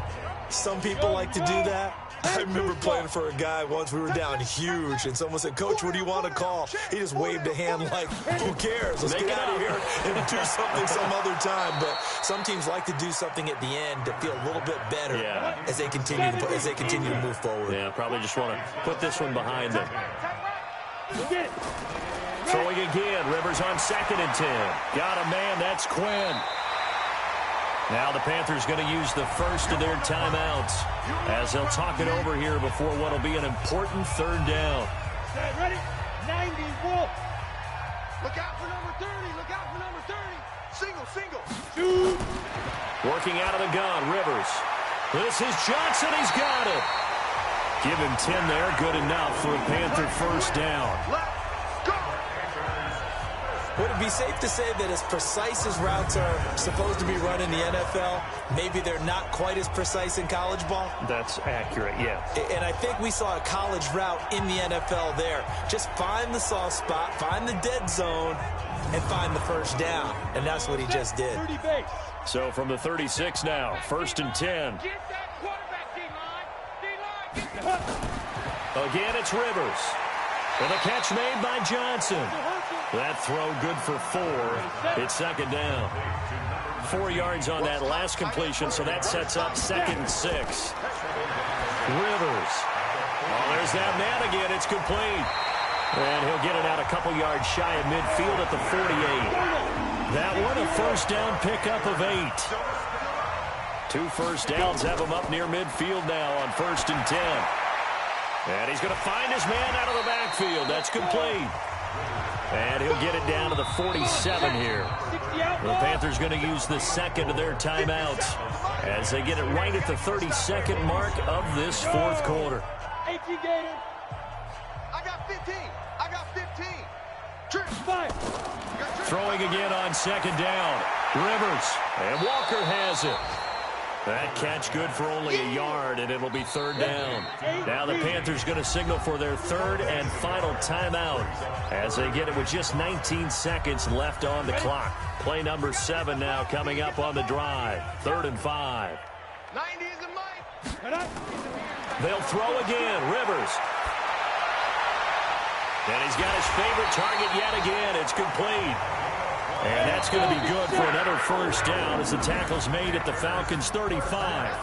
Some people like to do that. I remember playing for a guy once. We were down huge, and someone said, "Coach, what do you want to call?" He just waved a hand like, "Who cares? Let's get out of here and do something some other time." But some teams like to do something at the end to feel a little bit better as they continue to move forward. Yeah, probably just want to put this one behind them. Throwing again. Rivers on 2nd and 10. Got a man. That's Quinn. Now the Panthers going to use the first of their timeouts as they'll talk it over here before what will be an important third down. Ready? 90, Wolf. Look out for number 30. Look out for number 30. Single. Shoot. Working out of the gun, Rivers. This is Johnson. He's got it. Give him 10 there. Good enough for a Panther first down. Would it be safe to say that as precise as routes are supposed to be run in the NFL, maybe they're not quite as precise in college ball? That's accurate, yeah. And I think we saw a college route in the NFL there. Just find the soft spot, find the dead zone, and find the first down. And that's what he just did. So from the 36 now, 1st and 10. Get that quarterback, D-line. D-line, get that. Again, it's Rivers. And a catch made by Johnson. That throw good for 4. It's 2nd down. 4 yards on that last completion, so that sets up 2nd and 6. Rivers. Oh, there's that man again. It's complete. And he'll get it out a couple yards shy of midfield at the 48. That one a first down pickup of 8. 2 first downs have him up near midfield now on 1st and 10. And he's going to find his man out of the backfield. That's complete. And he'll get it down to the 47 here. The Panthers going to use the second of their timeouts as they get it right at the 32nd mark of this 4th quarter. 18 Gator. I got 15. I got 15. Trip, fire. Throwing again on 2nd down. Rivers. And Walker has it. That catch good for only a yard, and it'll be 3rd down. Now the Panthers going to signal for their 3rd and final timeout as they get it with just 19 seconds left on the clock. Play number 7 now coming up on the drive. 3rd and 5. 90 is the mic. They'll throw again. Rivers. And he's got his favorite target yet again. It's complete. And that's going to be good for another first down as the tackle's made at the Falcons' 35.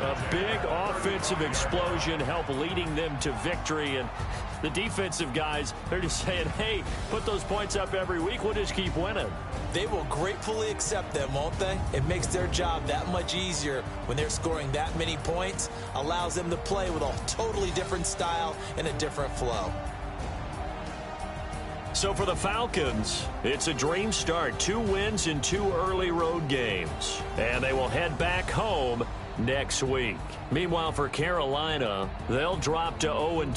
A big offensive explosion helped leading them to victory. And The defensive guys, they're just saying, hey, put those points up every week. We'll just keep winning. They will gratefully accept them, won't they? It makes their job that much easier when they're scoring that many points. Allows them to play with a totally different style and a different flow. So for the Falcons, it's a dream start. 2 wins in 2 early road games. And they will head back home next week. Meanwhile, for Carolina, they'll drop to 0-2.